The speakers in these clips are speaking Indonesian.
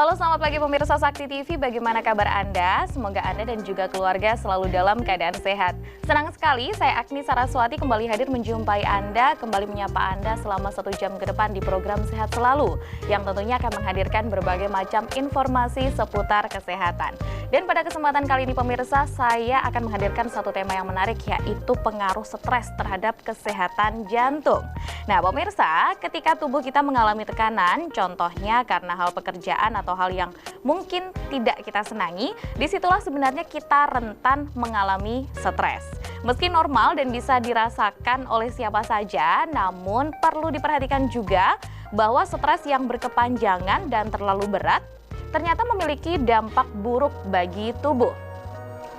Halo, selamat pagi pemirsa Sakti TV. Bagaimana kabar Anda? Semoga Anda dan juga keluarga selalu dalam keadaan sehat. Senang sekali saya Agni Saraswati kembali hadir menjumpai Anda, kembali menyapa Anda selama 1 jam ke depan di program Sehat Selalu, yang tentunya akan menghadirkan berbagai macam informasi seputar kesehatan. Dan pada kesempatan kali ini pemirsa, saya akan menghadirkan satu tema yang menarik, yaitu pengaruh stres terhadap kesehatan jantung. Nah pemirsa, ketika tubuh kita mengalami tekanan, contohnya karena hal pekerjaan atau hal yang mungkin tidak kita senangi, disitulah sebenarnya kita rentan mengalami stres. Meski normal dan bisa dirasakan oleh siapa saja, namun perlu diperhatikan juga bahwa stres yang berkepanjangan dan terlalu berat ternyata memiliki dampak buruk bagi tubuh.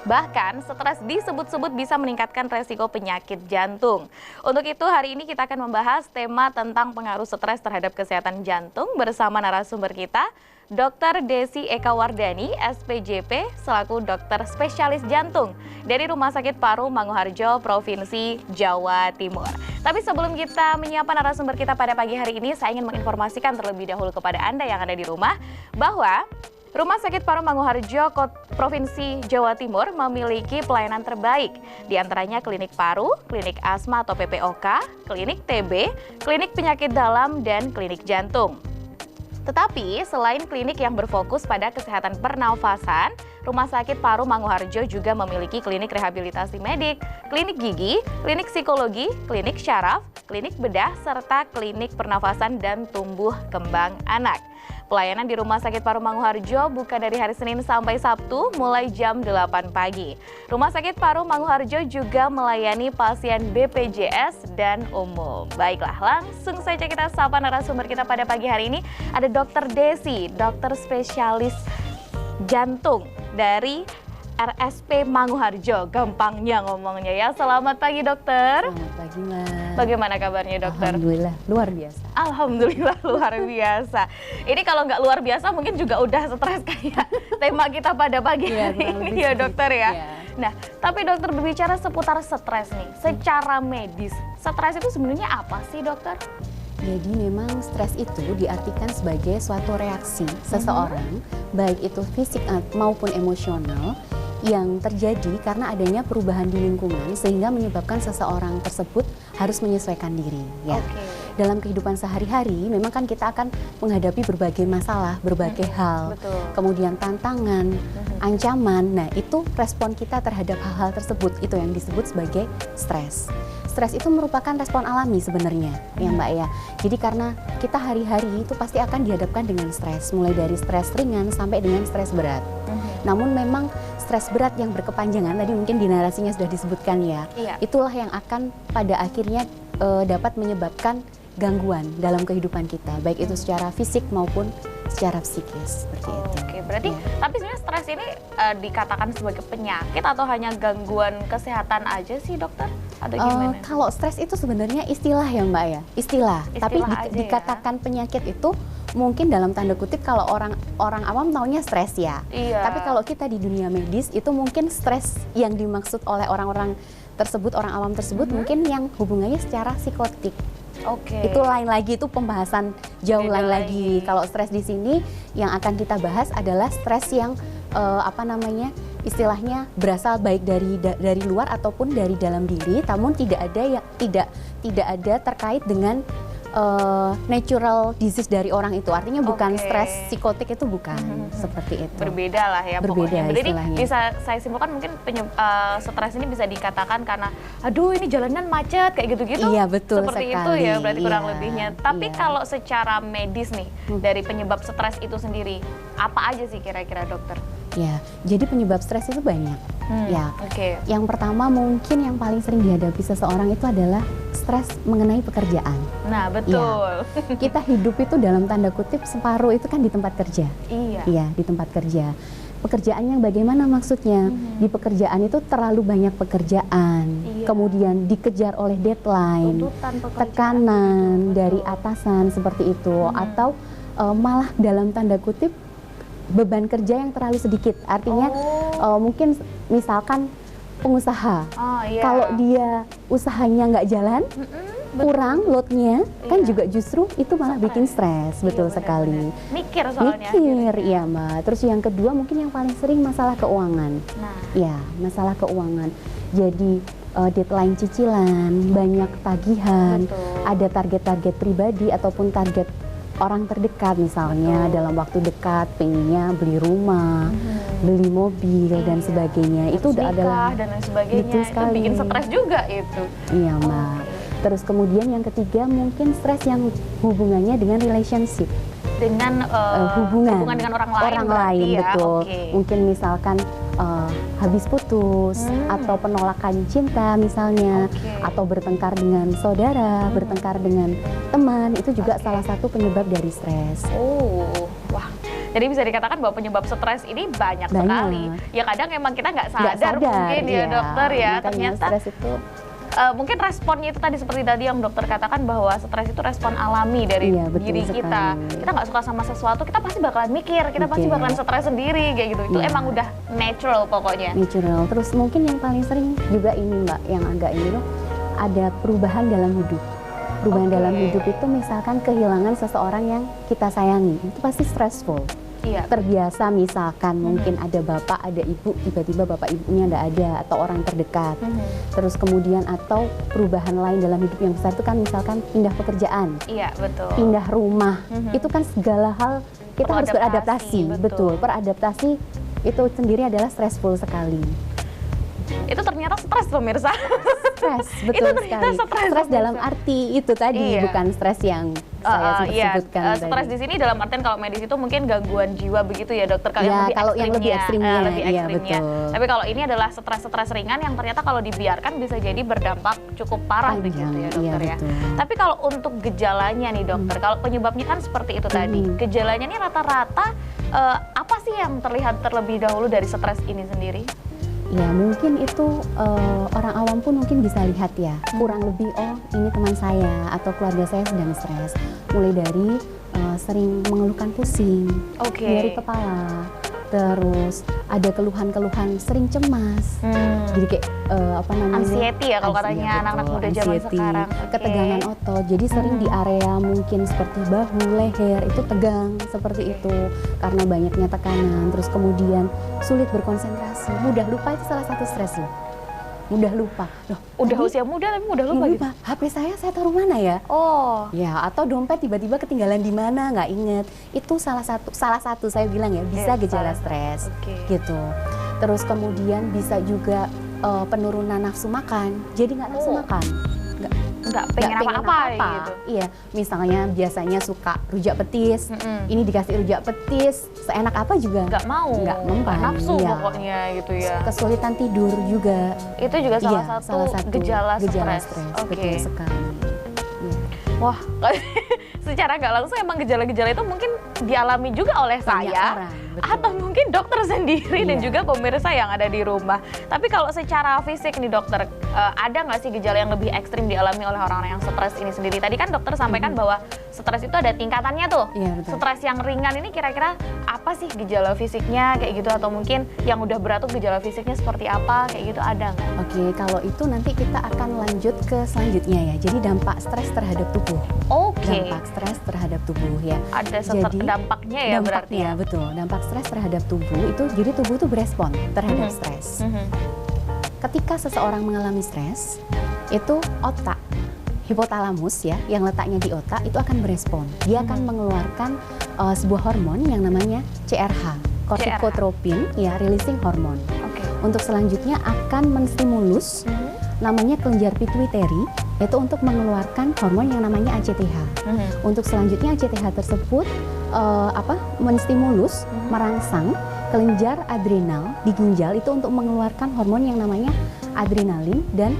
Bahkan, stres disebut-sebut bisa meningkatkan resiko penyakit jantung. Untuk itu, hari ini kita akan membahas tema tentang pengaruh stres terhadap kesehatan jantung bersama narasumber kita, Dr. Desi Eka Wardani, SPJP, selaku dokter spesialis jantung dari Rumah Sakit Paru Manguharjo, Provinsi Jawa Timur. Tapi sebelum kita menyapa narasumber kita pada pagi hari ini, saya ingin menginformasikan terlebih dahulu kepada Anda yang ada di rumah, bahwa Rumah Sakit Paru Manguharjo, Provinsi Jawa Timur memiliki pelayanan terbaik, di antaranya klinik paru, klinik asma atau PPOK, klinik TB, klinik penyakit dalam, dan klinik jantung. Tetapi selain klinik yang berfokus pada kesehatan pernafasan, Rumah Sakit Paru Manguharjo juga memiliki klinik rehabilitasi medik, klinik gigi, klinik psikologi, klinik syaraf, klinik bedah, serta klinik pernafasan dan tumbuh kembang anak. Pelayanan di Rumah Sakit Paru Manguharjo buka dari hari Senin sampai Sabtu mulai jam 8 pagi. Rumah Sakit Paru Manguharjo juga melayani pasien BPJS dan umum. Baiklah, langsung saja kita sapa narasumber kita pada pagi hari ini. Ada Dr. Desi, dokter spesialis jantung dari RSP Manguharjo, gampangnya ngomongnya ya. Selamat pagi dokter. Selamat pagi Mas. Bagaimana kabarnya dokter? Alhamdulillah luar biasa. Alhamdulillah luar biasa. Ini kalau nggak luar biasa mungkin juga udah stres kayak tema kita pada pagi hari ini ya dokter ya. Nah, tapi dokter berbicara seputar stres nih, secara medis, stres itu sebenarnya apa sih dokter? Jadi memang stres itu diartikan sebagai suatu reaksi seseorang, baik itu fisik maupun emosional, yang terjadi karena adanya perubahan di lingkungan sehingga menyebabkan seseorang tersebut harus menyesuaikan diri. Ya. Dalam kehidupan sehari-hari memang kan kita akan menghadapi berbagai masalah, berbagai hal, kemudian tantangan, ancaman. Nah itu respon kita terhadap hal-hal tersebut, itu yang disebut sebagai stres. Stres itu merupakan respon alami sebenarnya, ya Mbak ya. Jadi karena kita hari-hari itu pasti akan dihadapkan dengan stres, mulai dari stres ringan sampai dengan stres berat. Namun memang stres berat yang berkepanjangan, tadi mungkin di narasinya sudah disebutkan ya, itulah yang akan pada akhirnya dapat menyebabkan gangguan dalam kehidupan kita, baik itu secara fisik maupun secara psikis, seperti itu. Oke, berarti tapi sebenarnya stres ini dikatakan sebagai penyakit atau hanya gangguan kesehatan aja sih dokter? Atau gimana? Kalau stres itu sebenarnya istilah ya Mbak ya, istilah tapi dikatakan penyakit itu mungkin dalam tanda kutip kalau orang awam taunya stres ya. Tapi kalau kita di dunia medis itu mungkin stres yang dimaksud oleh orang-orang tersebut, orang awam tersebut mungkin yang hubungannya secara psikotik. Itu lain lagi, itu pembahasan jauh lain lagi. Kalau stres di sini yang akan kita bahas adalah stres yang istilahnya berasal baik dari luar ataupun dari dalam diri, namun tidak ada terkait dengan natural disease dari orang itu, artinya bukan stres psikotik, itu bukan seperti itu. Berbeda lah ya pokoknya. Jadi bisa saya simpulkan mungkin stres ini bisa dikatakan karena aduh ini jalanan macet kayak gitu-gitu. Iya betul seperti sekali. itu ya berarti kurang lebihnya. Tapi kalau secara medis nih dari penyebab stres itu sendiri apa aja sih kira-kira dokter? Ya, jadi penyebab stres itu banyak. Yang pertama mungkin yang paling sering dihadapi seseorang itu adalah stres mengenai pekerjaan. Nah, betul. Ya, kita hidup itu dalam tanda kutip separuh itu kan di tempat kerja. Iya, di tempat kerja. Pekerjaan yang bagaimana maksudnya? Di pekerjaan itu terlalu banyak pekerjaan, kemudian dikejar oleh deadline, tekanan dari atasan seperti itu, atau malah dalam tanda kutip beban kerja yang terlalu sedikit. Artinya mungkin misalkan pengusaha, kalau dia usahanya nggak jalan, kurang loadnya kan Iya. juga justru itu malah Stres. bikin stres, Iya, betul benar-benar. sekali. Mikir soalnya. Mikir, iya Mbak. Terus yang kedua mungkin yang paling sering masalah keuangan. Nah, Ya, masalah keuangan. Jadi deadline cicilan, banyak tagihan, betul. ada target-target pribadi ataupun target orang terdekat misalnya Betul. dalam waktu dekat pengennya beli rumah, beli mobil dan Iya. sebagainya. Itu udah Nikah adalah dan lain sebagainya. Betul Itu sekali. bikin stres juga itu. iya Mbak. Terus kemudian yang ketiga mungkin stres yang hubungannya dengan relationship. Dengan Hubungan dengan orang lain berarti ya. betul. Oke. Mungkin misalkan habis putus atau penolakan cinta misalnya, Oke. atau bertengkar dengan saudara, bertengkar dengan teman, itu juga Oke. salah satu penyebab dari stres. Oh, wah. Jadi bisa dikatakan bahwa penyebab stres ini banyak Banyak. sekali. Ya kadang emang kita nggak Nggak sadar, mungkin ya iya. dokter ya. Makanya Ternyata stres itu mungkin responnya itu tadi seperti tadi yang dokter katakan bahwa stres itu respon alami dari Iya, betul diri kita. sekali. Kita nggak suka sama sesuatu, kita pasti bakalan mikir, kita pasti Mikir. bakalan stres sendiri kayak gitu. Itu Iya. emang udah natural pokoknya. natural. Terus mungkin yang paling sering juga ini Mbak, yang agak ini loh, ada perubahan dalam hidup. Perubahan Oke. dalam hidup itu misalkan kehilangan seseorang yang kita sayangi, itu pasti stressful. Iya. Terbiasa misalkan mungkin ada bapak, ada ibu, tiba-tiba bapak ibunya nggak ada atau orang terdekat. Terus kemudian atau perubahan lain dalam hidup yang besar itu kan misalkan pindah pekerjaan, Iya, betul. pindah rumah. Itu kan segala hal kita Perlu harus adaptasi, beradaptasi. betul. Beradaptasi itu sendiri adalah stressful sekali. Itu ternyata stres pemirsa. Stres, betul Itu ternyata sekali. stres, Stres dalam pemirsa. arti itu tadi, Iya. bukan stres yang saya Iya, sebutkan tadi. stres di sini dalam artian kalau medis itu mungkin gangguan jiwa begitu ya dokter. Kalau Ya, kalau yang lebih ekstrimnya, lebih iya, ekstrimnya. betul. Tapi kalau ini adalah stres ringan yang ternyata kalau dibiarkan bisa jadi berdampak cukup parah Panjang, begitu ya iya, dokter ya. betul. Tapi kalau untuk gejalanya nih dokter, kalau penyebabnya kan seperti itu tadi. Gejalanya nih rata-rata apa sih yang terlihat terlebih dahulu dari stres ini sendiri? Ya mungkin itu orang awam pun mungkin bisa lihat ya, kurang lebih oh ini teman saya atau keluarga saya sedang stres. Mulai dari sering mengeluhkan pusing, Oke. nyeri kepala, terus ada keluhan-keluhan sering cemas. Jadi kayak apa namanya? Anxiety ya kalau katanya Iya, anak-anak betul, muda zaman anxiety, sekarang. Oke. ketegangan otot. Jadi sering di area mungkin seperti bahu, leher itu tegang seperti itu karena banyaknya tekanan. Terus kemudian sulit berkonsentrasi, mudah lupa itu salah satu stres loh. Mudah lupa. Loh, Udah tadi usia muda tapi mudah lupa gitu. lupa. HP saya taruh mana ya? Oh. Ya, atau dompet tiba-tiba ketinggalan di mana, nggak inget. Itu salah satu saya bilang ya, bisa Oke, gejala salah stres. Oke. Gitu. Terus kemudian bisa juga penurunan nafsu makan. Jadi nggak nafsu Oh. makan. Nggak Nggak pengen apa-apa gitu. Iya, misalnya biasanya suka rujak petis. Mm-mm. Ini dikasih rujak petis, seenak apa juga Nggak mau, nggak mempan. nafsu Iya. pokoknya gitu ya. Kesulitan tidur juga. Itu juga salah, Iya, satu, gejala stres. Betul Oke. sekali. Iya. Wah, secara nggak langsung emang gejala-gejala itu mungkin dialami juga oleh Banyak saya orang, betul. atau mungkin dokter sendiri dan Iya. juga pemirsa yang ada di rumah. Tapi kalau secara fisik nih dokter, ada nggak sih gejala yang lebih ekstrim dialami oleh orang-orang yang stres ini sendiri? Tadi kan dokter sampaikan bahwa stres itu ada tingkatannya tuh. Iya, betul. Stres yang ringan ini kira-kira apa sih gejala fisiknya kayak gitu, atau mungkin yang udah berat tuh gejala fisiknya seperti apa kayak gitu, ada nggak? Oke, kalau itu nanti kita akan lanjut ke selanjutnya ya. Jadi dampak stres terhadap tubuh. Oke. Dampak stres terhadap tubuh ya. Ada Jadi, dampaknya ya berarti dampaknya ya. betul. Dampak stres terhadap tubuh itu jadi tubuh itu berespon terhadap stres. Ketika seseorang mengalami stres, itu otak hipotalamus ya, yang letaknya di otak itu akan berespon. Dia akan mengeluarkan sebuah hormon yang namanya CRH, kortikotropin ya, releasing hormone. Oke. Untuk selanjutnya akan menstimulus namanya kelenjar pituitary, yaitu untuk mengeluarkan hormon yang namanya ACTH. Untuk selanjutnya ACTH tersebut menstimulus, merangsang kelenjar adrenal di ginjal itu untuk mengeluarkan hormon yang namanya adrenalin dan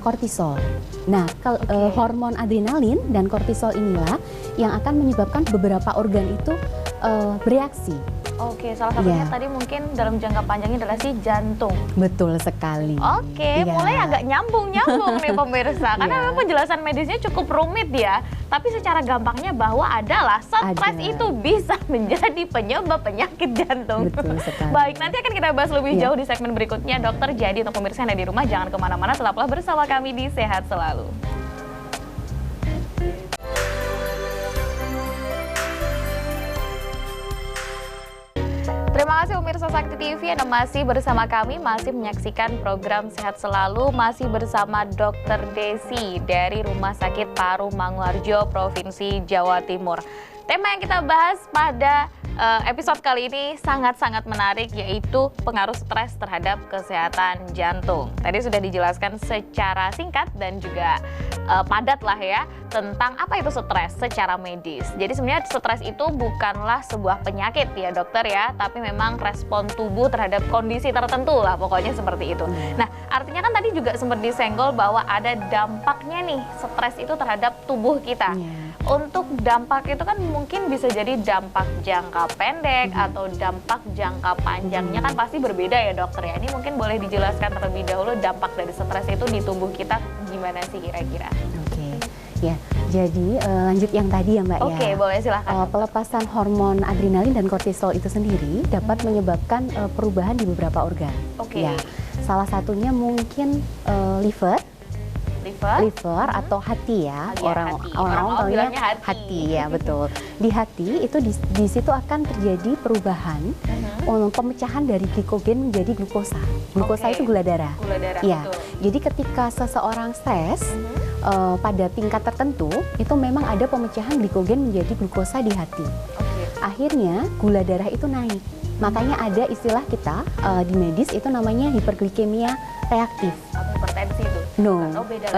kortisol. Nah, hormon adrenalin dan kortisol inilah yang akan menyebabkan beberapa organ itu bereaksi. Oke, salah satunya Iya. tadi mungkin dalam jangka panjangnya adalah si jantung. Betul sekali. Oke, Iya. mulai agak nyambung nih pemirsa. Karena Iya. memang penjelasan medisnya cukup rumit ya. Tapi secara gampangnya bahwa adalah stres Ada. itu bisa menjadi penyebab penyakit jantung. Betul sekali. Baik, nanti akan kita bahas lebih Iya. jauh di segmen berikutnya, dokter. Jadi untuk pemirsa yang ada di rumah, jangan kemana-mana, tetaplah bersama kami di Sehat Selalu. pemirsa Sakti TV, Anda masih bersama kami, masih menyaksikan program Sehat Selalu, masih bersama Dr. Desi dari Rumah Sakit Paru Manguharjo, Provinsi Jawa Timur. Tema yang kita bahas pada episode kali ini sangat-sangat menarik, yaitu pengaruh stres terhadap kesehatan jantung. Tadi sudah dijelaskan secara singkat dan juga padat lah ya, tentang apa itu stres secara medis. Jadi sebenarnya stres itu bukanlah sebuah penyakit ya dokter ya, tapi memang respon tubuh terhadap kondisi tertentu lah, pokoknya seperti itu. Nah, artinya kan tadi juga sempat disenggol bahwa ada dampaknya nih, stres itu terhadap tubuh kita. Untuk dampak itu kan mungkin bisa jadi dampak jangka pendek atau dampak jangka panjangnya kan pasti berbeda ya dokter ya. Ini mungkin boleh dijelaskan terlebih dahulu dampak dari stres itu di tubuh kita gimana sih kira-kira? Oke, ya. Jadi lanjut yang tadi ya Mbak ya. Oke, boleh silahkan. Pelepasan hormon adrenalin dan kortisol itu sendiri dapat menyebabkan perubahan di beberapa organ. Oke. Ya, salah satunya mungkin liver atau hati ya. Orang bilangnya hati ya, betul. Di hati itu di situ akan terjadi perubahan pemecahan dari glikogen menjadi glukosa. Glukosa itu gula darah. Gula darah. Ya. Betul. Jadi ketika seseorang stres pada tingkat tertentu itu memang ada pemecahan glikogen menjadi glukosa di hati. Akhirnya gula darah itu naik. Makanya ada istilah kita di medis itu namanya hiperglikemia reaktif. Hipertensi itu? No, beda.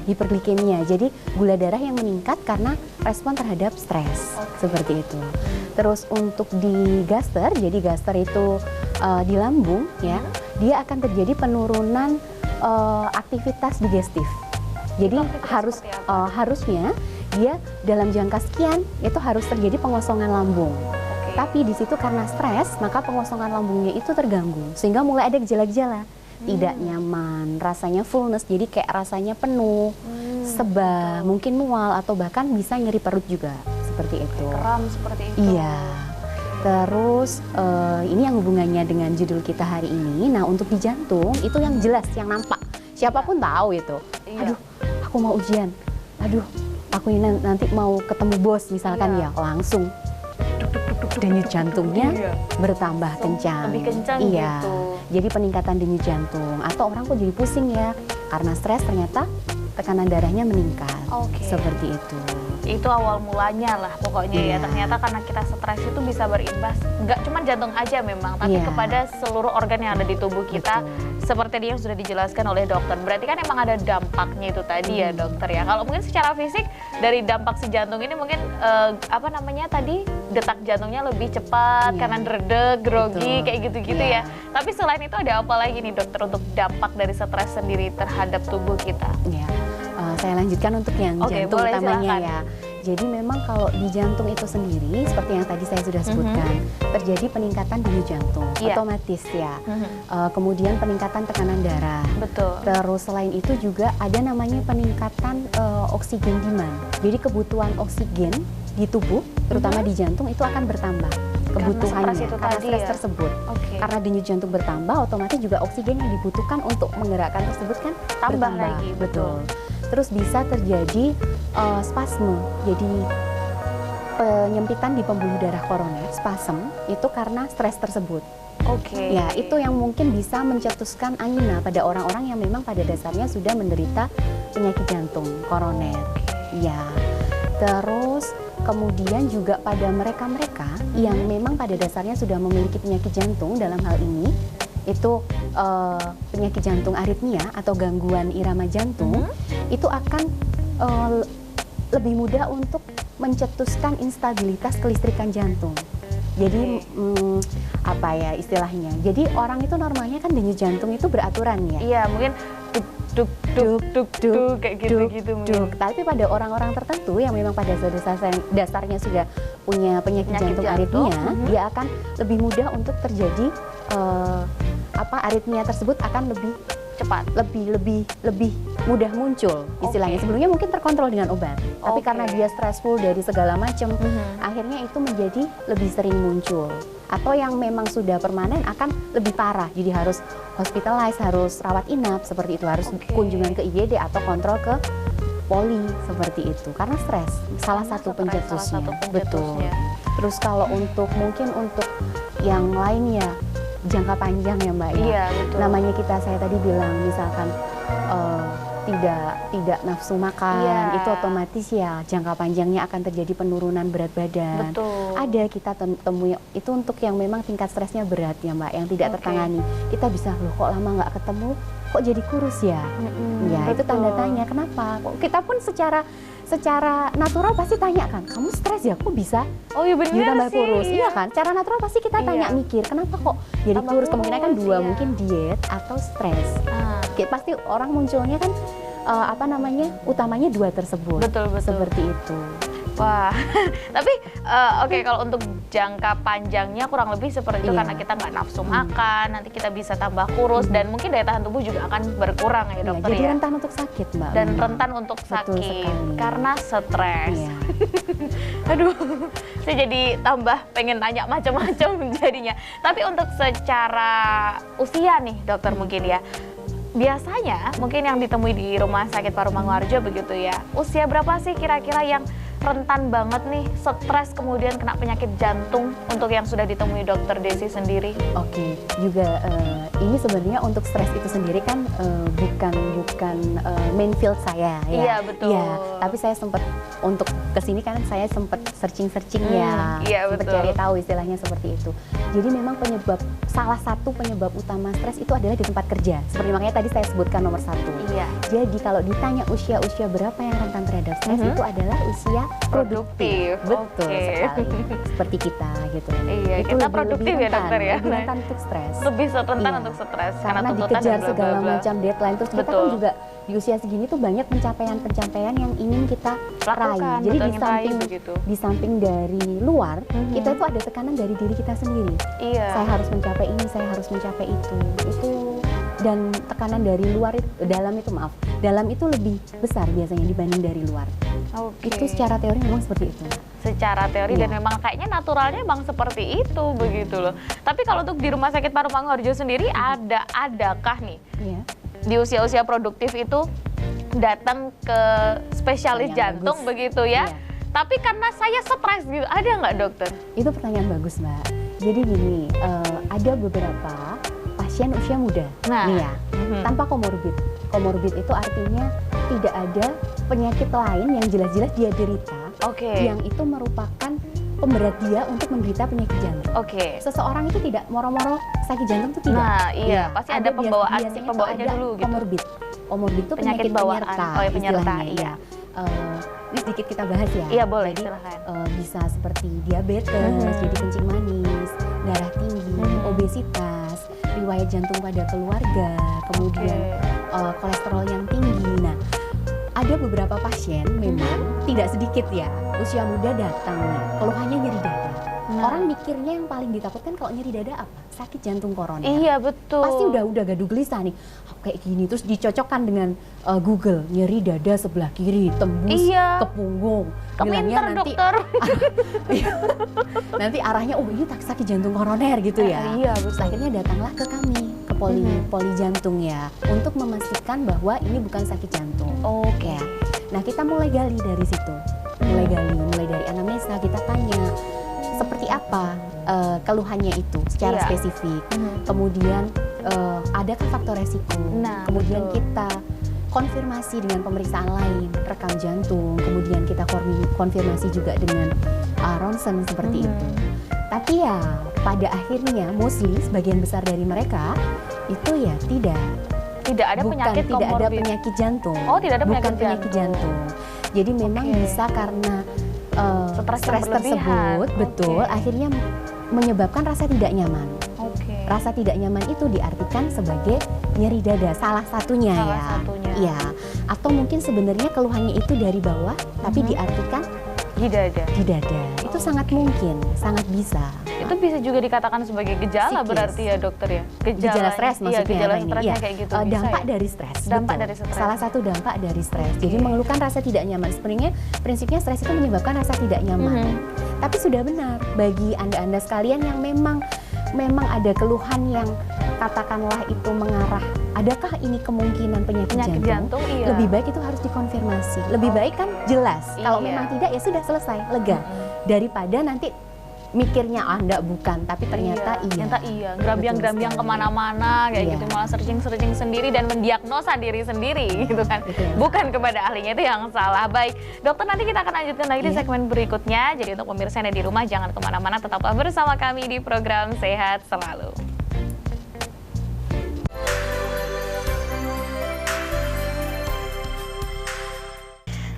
Hiperglikemia. Jadi gula darah yang meningkat karena respon terhadap stres, seperti itu. Terus untuk di gaster, jadi gaster itu di lambung ya, dia akan terjadi penurunan aktivitas digestif. Jadi harusnya dia dalam jangka sekian itu harus terjadi pengosongan lambung. Tapi di situ karena stres, maka pengosongan lambungnya itu terganggu, sehingga mulai ada gejala-gejala. Tidak nyaman, rasanya fullness, jadi kayak rasanya penuh, sebah, mungkin mual, atau bahkan bisa nyeri perut juga, seperti itu. Kram seperti itu. Iya. Terus ini yang hubungannya dengan judul kita hari ini. Nah, untuk di jantung itu yang jelas, yang nampak. Siapapun tahu itu. Aduh, aku mau ujian. Aduh, aku ini nanti mau ketemu bos misalkan ya, langsung denyut jantungnya bertambah kencang. Lebih kencang iya. gitu. Jadi peningkatan denyut jantung. Atau orang kok jadi pusing ya, karena stres ternyata tekanan darahnya meningkat. Seperti itu. Itu awal mulanya lah pokoknya ya. Ternyata karena kita stres itu bisa berimbas, nggak cuma jantung aja memang, tapi kepada seluruh organ yang ada di tubuh kita. Seperti yang sudah dijelaskan oleh dokter. Berarti kan emang ada dampaknya itu tadi ya dokter ya. Kalau mungkin secara fisik dari dampak si jantung ini mungkin detak jantungnya lebih cepat karena dredeg, grogi kayak gitu-gitu ya. Tapi selain itu ada apa lagi nih dokter untuk dampak dari stres sendiri terhadap tubuh kita? Saya lanjutkan untuk yang jantung utamanya ya. Jadi memang kalau di jantung itu sendiri, seperti yang tadi saya sudah sebutkan, terjadi peningkatan denyut jantung, otomatis ya. Kemudian peningkatan tekanan darah. Betul. Terus selain itu juga ada namanya peningkatan oksigen demand. Jadi kebutuhan oksigen di tubuh, terutama di jantung itu akan bertambah kebutuhannya karena stres tersebut. Karena denyut jantung bertambah, otomatis juga oksigen yang dibutuhkan untuk menggerakkan tersebut kan tambah bertambah. lagi. Betul. Terus bisa terjadi spasme, jadi penyempitan di pembuluh darah koroner, spasm, itu karena stres tersebut. Ya, itu yang mungkin bisa mencetuskan angina pada orang-orang yang memang pada dasarnya sudah menderita penyakit jantung koroner. Ya, terus kemudian juga pada mereka-mereka yang memang pada dasarnya sudah memiliki penyakit jantung, dalam hal ini itu penyakit jantung aritmia atau gangguan irama jantung, itu akan lebih mudah untuk mencetuskan instabilitas kelistrikan jantung. Jadi apa ya istilahnya? Jadi orang itu normalnya kan denyut jantung itu beraturan ya. Iya, mungkin duk kayak gitu-gitu. Tapi pada orang-orang tertentu yang memang pada dasarnya sudah punya penyakit jantung aritmia, dia akan lebih mudah untuk terjadi aritmia tersebut akan lebih cepat, lebih mudah muncul istilahnya. Sebelumnya mungkin terkontrol dengan obat, tapi karena dia stressful dari segala macam, akhirnya itu menjadi lebih sering muncul. Atau yang memang sudah permanen akan lebih parah, jadi harus hospitalize, harus rawat inap seperti itu, harus kunjungan ke IGD atau kontrol ke poli seperti itu karena stres. Salah satu pencetusnya. Betul. Terus kalau untuk mungkin untuk yang lain ya jangka panjang ya Mbak ya. Iya, betul. Namanya saya tadi bilang misalkan tidak nafsu makan, Iya. itu otomatis ya jangka panjangnya akan terjadi penurunan berat badan. Betul. Ada kita temui itu untuk yang memang tingkat stresnya berat ya Mbak, yang tidak Oke. tertangani. Kita bisa loh kok lama nggak ketemu, kok jadi kurus ya? Ya itu betul. tanda tanya kenapa? Kok kita pun secara natural pasti tanya kan, kamu stres ya? Kok bisa? Oh iya benar Ditambah sih. kurus, iya kan? Cara natural pasti kita tanya Iya. mikir, kenapa kok jadi Tambah kurus? Kemungkinan kan kurus, dua, iya. mungkin diet atau stres. Ah, Pasti orang munculnya kan utamanya dua tersebut. Betul, betul. Seperti itu. wah, tapi oke, kalau untuk jangka panjangnya kurang lebih seperti itu Iya. karena kita nggak nafsu makan, nanti kita bisa tambah kurus dan mungkin daya tahan tubuh juga akan berkurang ya Iya, dokter jadi ya. rentan untuk sakit Mbak. Dan rentan untuk Betul sakit sekali. karena stres. Iya. Aduh, saya jadi tambah pengen tanya macam-macam jadinya. Tapi untuk secara usia nih dokter mungkin ya, biasanya mungkin yang ditemui di Rumah Sakit Paru Manguharjo begitu ya, usia berapa sih kira-kira yang rentan banget nih stres kemudian kena penyakit jantung untuk yang sudah ditemui dokter Desi sendiri? Oke, juga ini sebenarnya untuk stres itu sendiri kan bukan main field saya ya. Iya, betul. Iya, tapi saya sempat untuk kesini kan saya sempat searching ya, iya, sempat betul. cari tahu istilahnya seperti itu. Jadi memang salah satu penyebab utama stres itu adalah di tempat kerja. Seperti makanya tadi saya sebutkan nomor 1. Iya. Jadi kalau ditanya usia berapa yang rentan terhadap stres itu adalah usia Produktif. Betul Oke. sekali. Seperti kita gitu. Iya, Itu kita lebih produktif ya, rentan, dokter ya? Lebih rentan untuk stres. Lebih rentan Iya. untuk stres Karena tuntutan dikejar dan bla, bla, segala bla. macam deadline. Terus kita Betul. kan juga di usia segini tuh banyak pencapaian yang ingin kita raih. Lakukan, Jadi betul, di ingin raih samping begitu. di samping dari luar, Mhm. kita itu ada tekanan dari diri kita sendiri. Iya. Saya harus mencapai ini, saya harus mencapai itu. Dan tekanan dari dalam itu lebih besar biasanya dibanding dari luar. Oke. Itu secara teori memang seperti itu. Secara teori Iya. dan memang kayaknya naturalnya emang seperti itu begitu loh. Tapi kalau untuk di Rumah Sakit Paru Manguharjo sendiri adakah nih Iya. di usia-usia produktif itu datang ke spesialis Pertanyaan jantung bagus. begitu ya? Iya. Tapi karena saya stres gitu, ada nggak dokter? Itu pertanyaan bagus, Mbak. Jadi gini, ada beberapa pasien usia muda, Nah. nih ya, tanpa komorbid. Komorbid itu artinya tidak ada penyakit lain yang jelas-jelas dia derita, Oke. yang itu merupakan pemberat dia untuk menderita penyakit jantung. Oke. Seseorang itu tidak moro-moro sakit jantung itu tidak. Nah, iya, Ya, pasti ada biasanya itu pembawaannya ada dulu gitu. Komorbid. Komorbid itu Penyakit penyakit bawaan. penyerta. Oh, ya, penyerta, istilahnya, iya. ya. Ini sedikit kita bahas ya. Iya, boleh, Jadi, silakan. bisa seperti diabetes, jadi kencing manis, darah tinggi, obesitas, riwayat jantung pada keluarga, kemudian kolesterol yang tinggi. Nah, ada beberapa pasien memang tidak sedikit ya, usia muda datang nih, keluhannya nyeri dada. Nah. Orang mikirnya yang paling ditakutkan kalau nyeri dada apa? Sakit jantung koroner. Iya, betul. Pasti udah gaduh gelisah nih, kayak gini, terus dicocokkan dengan Google, nyeri dada sebelah kiri, tembus Iya. ke punggung. Keminter dokter. Nanti arahnya, oh ini sakit jantung koroner gitu ya. Iya, Terus akhirnya datanglah ke kami, ke poli jantung ya, untuk memastikan bahwa ini bukan sakit jantung. Oke. Ya. Nah, kita mulai gali dari situ. Mulai dari anamnesa, kita tanya seperti apa keluhannya itu secara Iya. spesifik. Kemudian adakah faktor resiko? Nah, Kemudian betul. kita konfirmasi dengan pemeriksaan lain, rekam jantung, kemudian kita konfirmasi juga dengan ronsen seperti itu. Tapi ya pada akhirnya mostly sebagian besar dari mereka itu ya tidak Tidak ada penyakit tidak ada komorbid. penyakit jantung. Oh, tidak ada Bukan penyakit penyakit jantung. Jadi memang Oke. bisa karena Stres yang stres berlebihan. tersebut, betul, Oke. akhirnya menyebabkan rasa tidak nyaman. Oke. Rasa tidak nyaman itu diartikan sebagai nyeri dada, salah satunya Salah ya. satunya. Iya. Atau mungkin sebenarnya keluhannya itu dari bawah, tapi diartikan Di dada. di dada. Itu sangat mungkin, sangat bisa. Itu bisa juga dikatakan sebagai gejala Psikis. berarti ya dokter ya? Gejala stres maksudnya Iya, gejala apa ini? stresnya Iya. kayak gitu. bisa Dampak ya? dari stres. Dampak betul. dari stres. Salah satu dampak dari stres. Jadi Oke. mengeluhkan rasa tidak nyaman. Sebenarnya prinsipnya stres itu menyebabkan rasa tidak nyaman. Tapi sudah benar bagi Anda-anda sekalian yang memang ada keluhan yang katakanlah itu mengarah, adakah ini kemungkinan penyakit jantung, iya. Lebih baik itu harus dikonfirmasi. Lebih baik kan jelas. Kalau Iya. memang tidak ya sudah selesai, lega. Daripada nanti mikirnya Anda bukan, tapi ternyata ternyata iya, gerambiang-gerambiang Betul sekali. kemana-mana kayak Iya. gitu, malah searching-searching sendiri dan mendiagnosa diri sendiri gitu kan. Betul. Bukan kepada ahlinya, itu yang salah. Baik, dokter, nanti kita akan lanjutkan lagi di Iya. segmen berikutnya. Jadi untuk pemirsa yang ada di rumah, jangan kemana-mana, tetaplah bersama kami di program Sehat Selalu.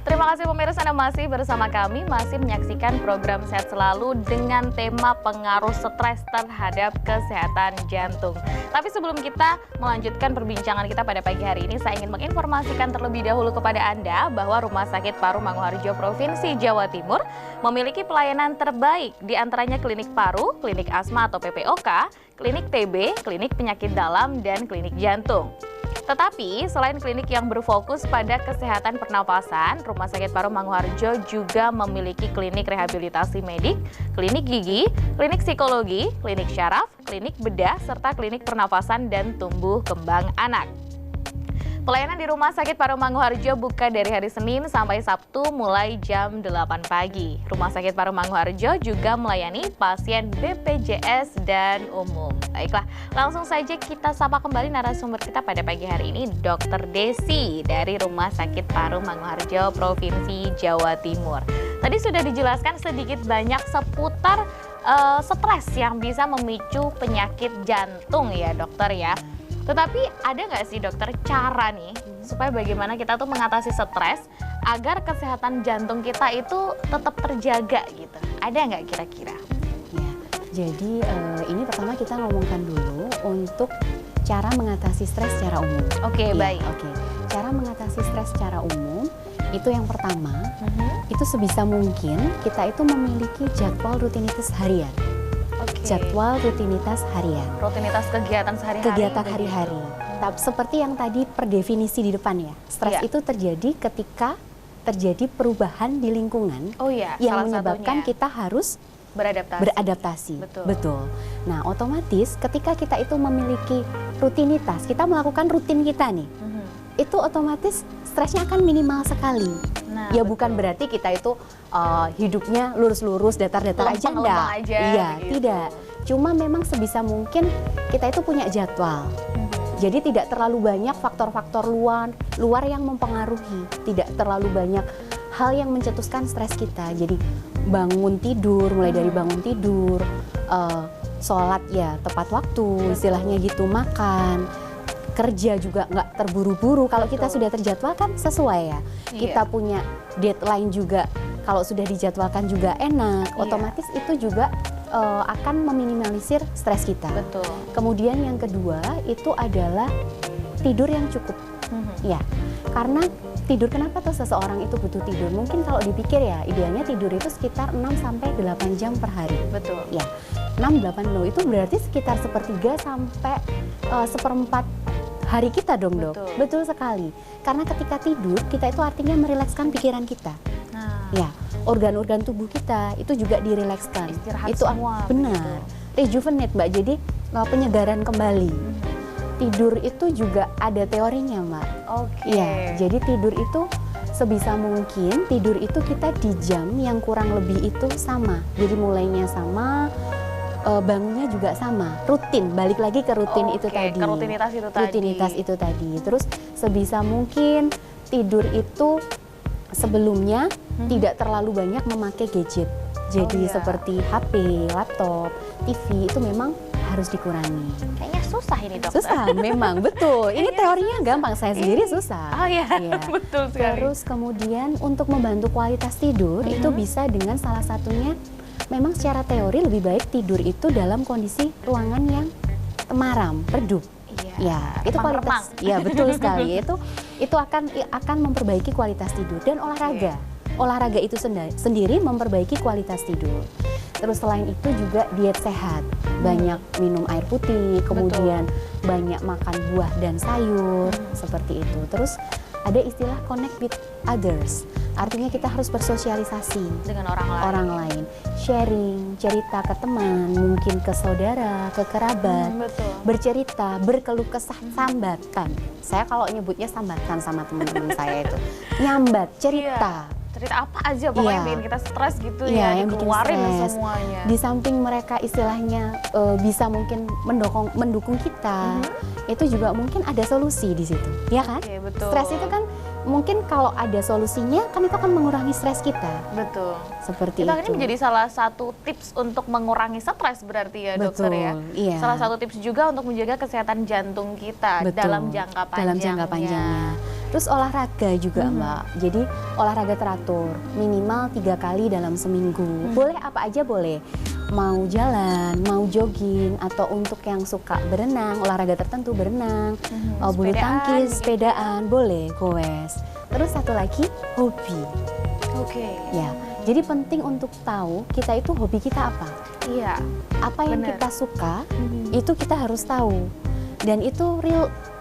Terima kasih pemirsa, Anda masih bersama kami, masih menyaksikan program Sehat Selalu dengan tema pengaruh stres terhadap kesehatan jantung. Tapi sebelum kita melanjutkan perbincangan kita pada pagi hari ini, saya ingin menginformasikan terlebih dahulu kepada Anda bahwa Rumah Sakit Paru Manguharjo Provinsi Jawa Timur memiliki pelayanan terbaik, di antaranya klinik paru, klinik asma atau PPOK, klinik TB, klinik penyakit dalam, dan klinik jantung. Tetapi selain klinik yang berfokus pada kesehatan pernapasan, Rumah Sakit Paru Manguharjo juga memiliki klinik rehabilitasi medik, klinik gigi, klinik psikologi, klinik syaraf, klinik bedah, serta klinik pernapasan dan tumbuh kembang anak. Pelayanan di Rumah Sakit Paru Manguharjo buka dari hari Senin sampai Sabtu mulai jam 8 pagi. Rumah Sakit Paru Manguharjo juga melayani pasien BPJS dan umum. Baiklah, langsung saja kita sapa kembali narasumber kita pada pagi hari ini, Dr. Desi dari Rumah Sakit Paru Manguharjo Provinsi Jawa Timur. Tadi sudah dijelaskan sedikit banyak seputar stres yang bisa memicu penyakit jantung ya dokter ya. Tetapi ada nggak sih dokter cara nih supaya bagaimana kita tuh mengatasi stres agar kesehatan jantung kita itu tetap terjaga gitu? Ada nggak kira-kira? Ya, jadi ini pertama kita ngomongkan dulu untuk cara mengatasi stres secara umum. Oke, Ya, baik. Oke, cara mengatasi stres secara umum itu yang pertama, itu sebisa mungkin kita itu memiliki jadwal rutinitas harian. Oke. Jadwal rutinitas harian. Rutinitas kegiatan sehari-hari. Kegiatan begitu. hari-hari. Seperti yang tadi per definisi di depan ya. Stres Iya. itu terjadi ketika terjadi perubahan di lingkungan Oh iya, yang salah satunya satunya kita harus beradaptasi. Betul. Nah, otomatis ketika kita itu memiliki rutinitas, kita melakukan rutin kita nih, itu otomatis stresnya akan minimal sekali. Nah, Ya betul. bukan berarti kita itu hidupnya lurus-lurus, datar-datar aja Lempeng-lempeng enggak. aja, Iya, begitu. tidak. Cuma memang sebisa mungkin kita itu punya jadwal. Jadi tidak terlalu banyak faktor-faktor luar yang mempengaruhi. Tidak terlalu banyak hal yang mencetuskan stres kita. Jadi bangun tidur, mulai dari bangun tidur, sholat ya tepat waktu, istilahnya gitu, makan, kerja juga nggak terburu-buru. Kalau kita Betul. sudah terjadwalkan sesuai ya. Iya. Kita punya deadline juga. Kalau sudah dijadwalkan juga enak. Iya. Otomatis itu juga akan meminimalisir stres kita. Betul. Kemudian yang kedua itu adalah tidur yang cukup. Ya, karena tidur, kenapa tuh seseorang itu butuh tidur? Mungkin kalau dipikir ya, idealnya tidur itu sekitar 6-8 jam per hari. Betul. Ya, 6-8 loh, itu berarti sekitar 1/3 sampai 1/4 hari kita dong dok. Betul. Betul sekali. Karena ketika tidur, kita itu artinya merilekskan pikiran kita. Nah, Ya, organ-organ tubuh kita itu juga dirilekskan. Istirahat Itu semua, benar. Rejuvenate Mbak. Jadi penyegaran kembali. Tidur itu juga ada teorinya, Mbak. Oke. Iya, jadi tidur itu sebisa mungkin tidur itu kita di jam yang kurang lebih itu sama. Jadi mulainya sama, bangunnya juga sama, rutin. Balik lagi ke rutin itu Oke, tadi. ke rutinitas itu tadi. Rutinitas itu tadi. Terus sebisa mungkin tidur itu sebelumnya tidak terlalu banyak memakai gadget. Jadi iya. seperti HP, laptop, TV itu memang harus dikurangi. Kayaknya susah ini dokter. Susah, memang betul. Ini teorinya gampang, saya sendiri susah. Oh iya, Iya. betul sekali. Terus kemudian untuk membantu kualitas tidur itu bisa dengan salah satunya, memang secara teori lebih baik tidur itu dalam kondisi ruangan yang temaram, redup. Iya, Ya, itu remang-remang. kualitas. Ya, betul sekali. Itu akan memperbaiki kualitas tidur dan olahraga. Olahraga itu sendiri memperbaiki kualitas tidur. Terus selain itu juga diet sehat, banyak minum air putih, kemudian banyak makan buah dan sayur, seperti itu. Terus ada istilah connect with others, artinya kita harus bersosialisasi Dengan orang lain. sharing, cerita ke teman, mungkin ke saudara, ke kerabat, Betul. bercerita, berkeluh kesah, sambatan. Saya kalau nyebutnya sambatan sama teman-teman saya itu, nyambat, cerita. cerita apa aja pokoknya bikin kita stres gitu ya, yang bikin dikeluarin stres. semuanya. Di samping mereka istilahnya bisa mungkin mendukung kita, itu juga mungkin ada solusi di situ, ya kan? Oke, betul. Stres itu kan mungkin kalau ada solusinya kan itu akan mengurangi stres kita. Betul. Seperti Kita itu. ini menjadi salah satu tips untuk mengurangi stres berarti ya dokter ya. Iya. Salah satu tips juga untuk menjaga kesehatan jantung kita dalam jangka panjangnya. Dalam jangka panjangnya. Terus olahraga juga Mbak. Jadi olahraga teratur minimal 3 kali dalam seminggu. Boleh apa aja boleh. Mau jalan, mau jogging, atau untuk yang suka berenang, olahraga tertentu berenang, bulu tangkis, sepedaan, boleh, goes. Terus satu lagi hobi. Oke. Ya. Jadi penting untuk tahu kita itu hobi kita apa. Iya. Apa yang Bener. kita suka, itu kita harus tahu. Dan itu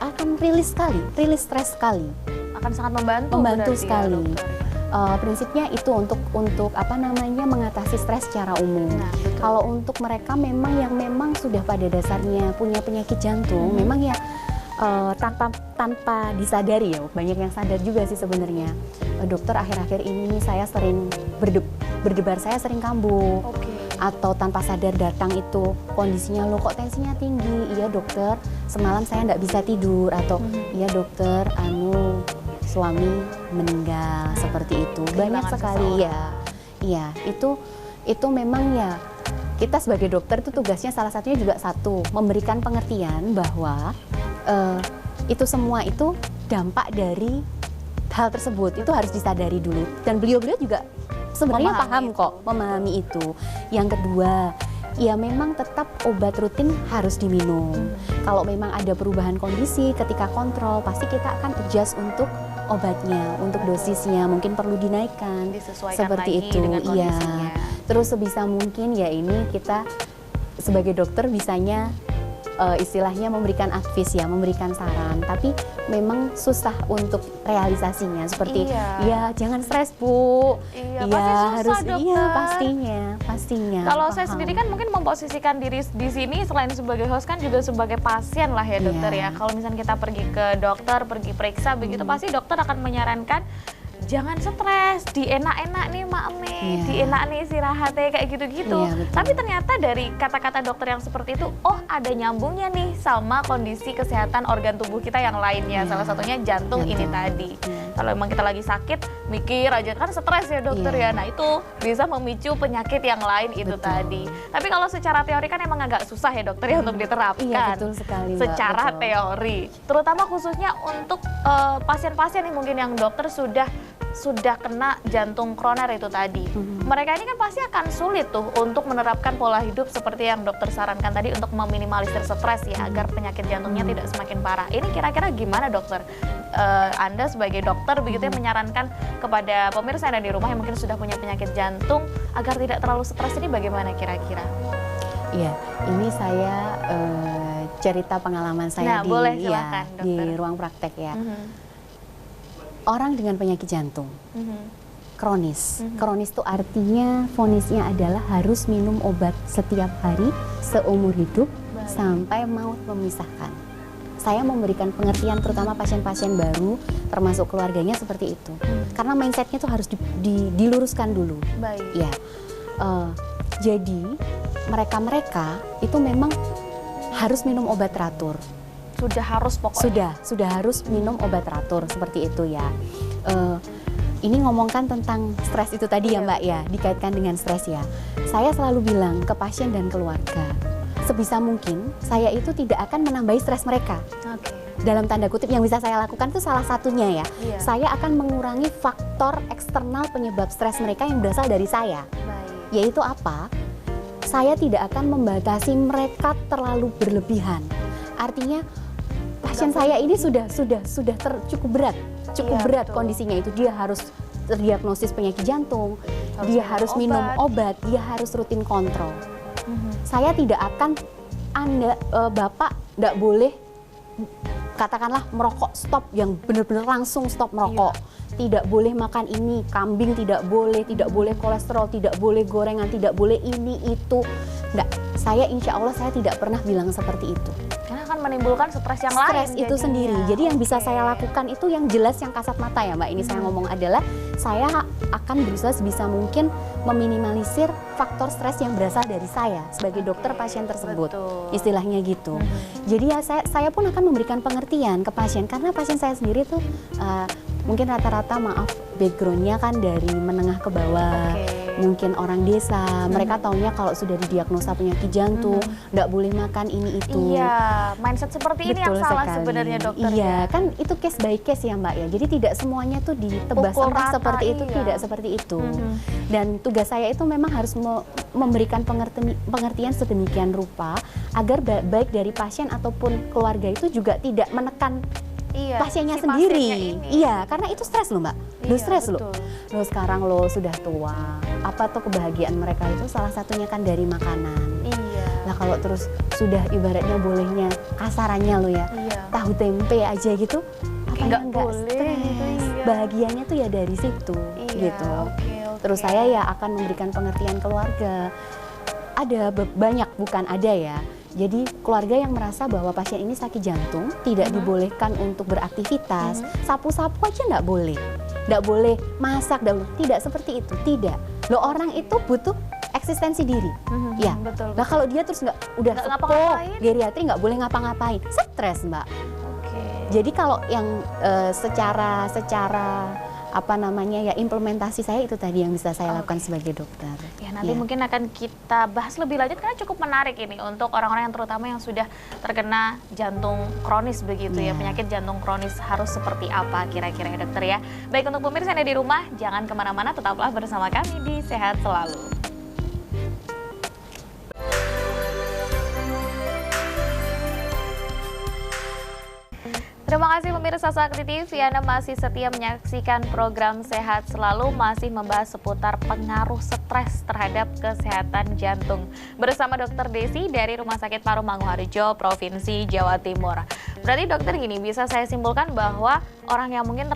akan rilis stres sekali. Akan sangat membantu Membantu berarti sekali. ya, dokter. Prinsipnya itu untuk apa namanya mengatasi stres secara umum. Nah, betul. Kalau untuk mereka memang sudah pada dasarnya punya penyakit jantung, memang ya tanpa disadari ya, banyak yang sadar juga sih sebenarnya. Dokter, akhir-akhir ini saya sering berdebar, saya sering kambuh. Oke. Atau tanpa sadar datang itu kondisinya, lo kok tensinya tinggi, iya dokter semalam saya nggak bisa tidur, atau iya dokter suami meninggal, seperti itu. Banyak sekali ya. Iya, itu memang ya kita sebagai dokter itu tugasnya salah satunya juga memberikan pengertian bahwa itu semua itu dampak dari hal tersebut. Itu harus disadari dulu, dan beliau-beliau juga sebenarnya memahami itu. Yang kedua, ya memang tetap obat rutin harus diminum. Kalau memang ada perubahan kondisi ketika kontrol, pasti kita akan adjust untuk obatnya, untuk dosisnya mungkin perlu dinaikkan. Disesuaikan seperti lagi itu. dengan Iya. kondisinya. Terus sebisa mungkin ya ini kita sebagai dokter bisanya istilahnya memberikan advice ya, memberikan saran, tapi memang susah untuk realisasinya seperti ya jangan stres Bu. Iya, ya, pasti susah harus dokter. iya pastinya. Kalau saya paham. sendiri kan mungkin memposisikan diri di sini selain sebagai host kan juga sebagai pasien lah ya dokter Iya. ya. Kalau misalnya kita pergi ke dokter, pergi periksa begitu pasti dokter akan menyarankan jangan stres, dienak-enak nih mak nih, dienak nih istirahatnya kayak gitu-gitu. Iya, betul. Tapi ternyata dari kata-kata dokter yang seperti itu, oh ada nyambungnya nih sama kondisi kesehatan organ tubuh kita yang lainnya. Iya. Salah satunya jantung ini Betul. tadi. Iya. Kalau emang kita lagi sakit, mikir aja kan stres ya dokter Iya. ya. Nah itu bisa memicu penyakit yang lain itu Betul. tadi. Tapi kalau secara teori kan emang agak susah ya dokter ya untuk diterapkan. Iya, betul sekali, Mbak. Secara Betul. teori, terutama khususnya untuk pasien-pasien nih mungkin yang dokter sudah kena jantung kroner itu tadi. Mereka ini kan pasti akan sulit tuh untuk menerapkan pola hidup seperti yang dokter sarankan tadi untuk meminimalisir stres ya agar penyakit jantungnya tidak semakin parah. Ini kira-kira gimana dokter? Anda sebagai dokter begitu ya menyarankan kepada pemirsa yang ada di rumah yang mungkin sudah punya penyakit jantung agar tidak terlalu stres ini bagaimana kira-kira? Iya, ini saya cerita pengalaman saya boleh, silakan, di dokter. ruang praktek ya. Orang dengan penyakit jantung kronis. Kronis itu artinya vonisnya adalah harus minum obat setiap hari seumur hidup sampai maut memisahkan. Saya memberikan pengertian terutama pasien-pasien baru termasuk keluarganya seperti itu. Karena mindsetnya itu harus diluruskan dulu. Baik. Ya, jadi mereka itu memang harus minum obat teratur. Sudah harus pokoknya. Sudah harus minum obat teratur seperti itu ya. Ini ngomongkan tentang stres itu tadi ya Mbak ya, dikaitkan dengan stres ya. Saya selalu bilang ke pasien dan keluarga, sebisa mungkin saya itu tidak akan menambahi stres mereka. Oke. Dalam tanda kutip yang bisa saya lakukan itu salah satunya ya. Iya. Saya akan mengurangi faktor eksternal penyebab stres mereka yang berasal dari saya. Baik. Yaitu apa? Saya tidak akan membatasi mereka terlalu berlebihan. Artinya pasien saya ini sudah cukup berat Betul. kondisinya itu. Dia harus terdiagnosis penyakit jantung, dia harus minum obat, dia harus rutin kontrol. Saya tidak akan Bapak tidak boleh katakanlah merokok stop yang benar-benar langsung stop merokok. Tidak boleh makan ini, kambing tidak boleh kolesterol, tidak boleh gorengan, tidak boleh ini itu. Enggak, saya insya Allah saya tidak pernah bilang seperti itu. Karena akan menimbulkan stres yang lain. Stres itu jadinya. sendiri. Jadi yang bisa Oke. saya lakukan itu yang jelas, yang kasat mata ya Mbak. Ini saya ngomong adalah saya akan berusaha sebisa mungkin meminimalisir faktor stres yang berasal dari saya sebagai dokter pasien tersebut. Betul. Istilahnya gitu. Jadi ya saya pun akan memberikan pengertian ke pasien karena pasien saya sendiri tuh mungkin rata-rata maaf backgroundnya kan dari menengah ke bawah. Oke. Mungkin orang desa, mereka taunya kalau sudah didiagnosa penyakit jantung, nggak boleh makan ini itu. Iya, mindset seperti ini yang Betul salah sekali. sebenarnya dokter. Iya, ya. kan itu case by case ya Mbak ya. Jadi tidak semuanya tuh ditebas Pukul rata rata, seperti itu, iya. tidak seperti itu. Dan tugas saya itu memang harus memberikan pengertian sedemikian rupa agar baik dari pasien ataupun keluarga itu juga tidak menekan Iya, pasiennya si sendiri. pasiennya ini. Iya, karena itu stres loh Mbak. Lo Iya, stres loh. betul. Lo sekarang lo sudah tua. Apa tuh kebahagiaan mereka itu salah satunya kan dari makanan. Iya. Nah kalau terus sudah ibaratnya bolehnya kasarannya lo ya, Iya. tahu tempe aja gitu, apa nggak yang nggak boleh stres? gitu, iya. Bahagianya tuh ya dari situ Iya, gitu. oke. Terus saya ya akan memberikan pengertian keluarga. Ada banyak, bukan ada ya. Jadi keluarga yang merasa bahwa pasien ini sakit jantung tidak dibolehkan untuk beraktivitas, sapu-sapu aja nggak boleh masak, tidak seperti itu, tidak. Loh orang itu butuh eksistensi diri, ya. Betul. Nah kalau dia terus udah Nggak sepuh, ngapa-ngapain? geriatri nggak boleh ngapa-ngapain, stres Mbak. Oke. Jadi kalau yang secara apa namanya ya implementasi saya itu tadi yang bisa saya lakukan sebagai dokter. Ya, nanti Ya. mungkin akan kita bahas lebih lanjut karena cukup menarik ini untuk orang-orang yang terutama yang sudah terkena jantung kronis begitu ya. Ya. Penyakit jantung kronis harus seperti apa kira-kira ya dokter ya. Baik, untuk pemirsa yang ada di rumah, jangan kemana-mana, tetaplah bersama kami di Sehat Selalu. Terima kasih pemirsa Sakti TV, Anda masih setia menyaksikan program Sehat Selalu, masih membahas seputar pengaruh stres terhadap kesehatan jantung. Bersama Dr. Desi dari Rumah Sakit Paru Manguharjo, Provinsi Jawa Timur. Berarti dokter gini, bisa saya simpulkan bahwa orang yang mungkin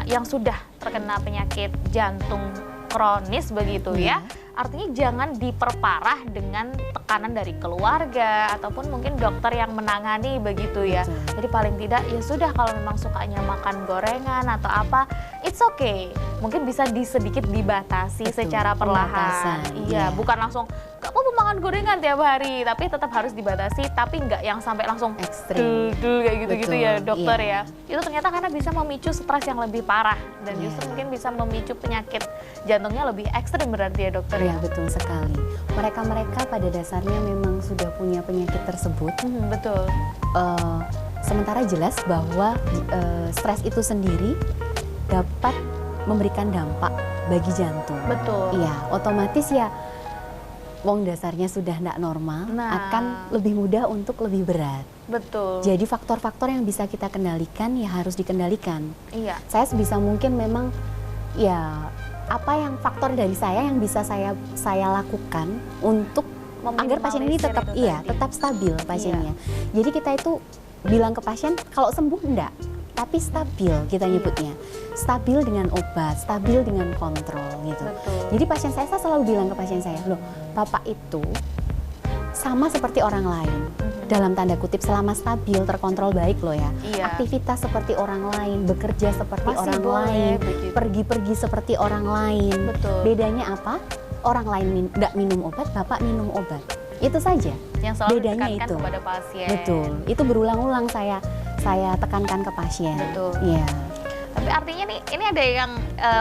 yang sudah terkena penyakit jantung kronis begitu ya, artinya jangan diperparah dengan tekanan dari keluarga ataupun mungkin dokter yang menangani begitu ya. Betul. Jadi paling tidak ya sudah, kalau memang sukanya makan gorengan atau apa, it's okay. Mungkin bisa sedikit dibatasi Betul, secara perlahan. pembatasan, Iya, iya. bukan langsung gak mau makan gorengan tiap hari, tapi tetap harus dibatasi, tapi nggak yang sampai langsung Ekstrim. dul kayak gitu-gitu Betul, ya dokter iya. ya. Itu ternyata karena bisa memicu stres yang lebih parah dan Iya. justru mungkin bisa memicu penyakit jantungnya lebih ekstrim berarti ya dokter Ya ya. betul sekali. Mereka pada dasarnya memang sudah punya penyakit tersebut. Betul. Sementara jelas bahwa stres itu sendiri dapat memberikan dampak bagi jantung. Betul. Iya, otomatis ya wong dasarnya sudah tidak normal, Nah. akan lebih mudah untuk lebih berat. Betul. Jadi faktor-faktor yang bisa kita kendalikan ya harus dikendalikan. Iya. Saya sebisa mungkin memang ya apa yang faktor dari saya yang bisa saya lakukan untuk agar pasien ini Meminimalisir tetap itu tadi. tetap stabil pasiennya. Jadi kita itu bilang ke pasien kalau sembuh enggak, tapi stabil kita nyebutnya. Stabil dengan obat, stabil dengan kontrol gitu. Betul. Jadi pasien saya selalu bilang ke pasien saya, loh Bapak itu sama seperti orang lain. Dalam tanda kutip selama stabil, terkontrol baik loh ya. Iya. Aktivitas seperti orang lain, bekerja seperti Masih orang boleh lain, begitu. pergi-pergi seperti orang lain. Betul. Bedanya apa? Orang lain nggak minum obat, Bapak minum obat. Itu saja. Yang selalu bedanya ditekankan itu. kepada pasien. Betul. Itu berulang-ulang saya tekankan ke pasien. Betul. Iya. Tapi artinya nih, ini ada yang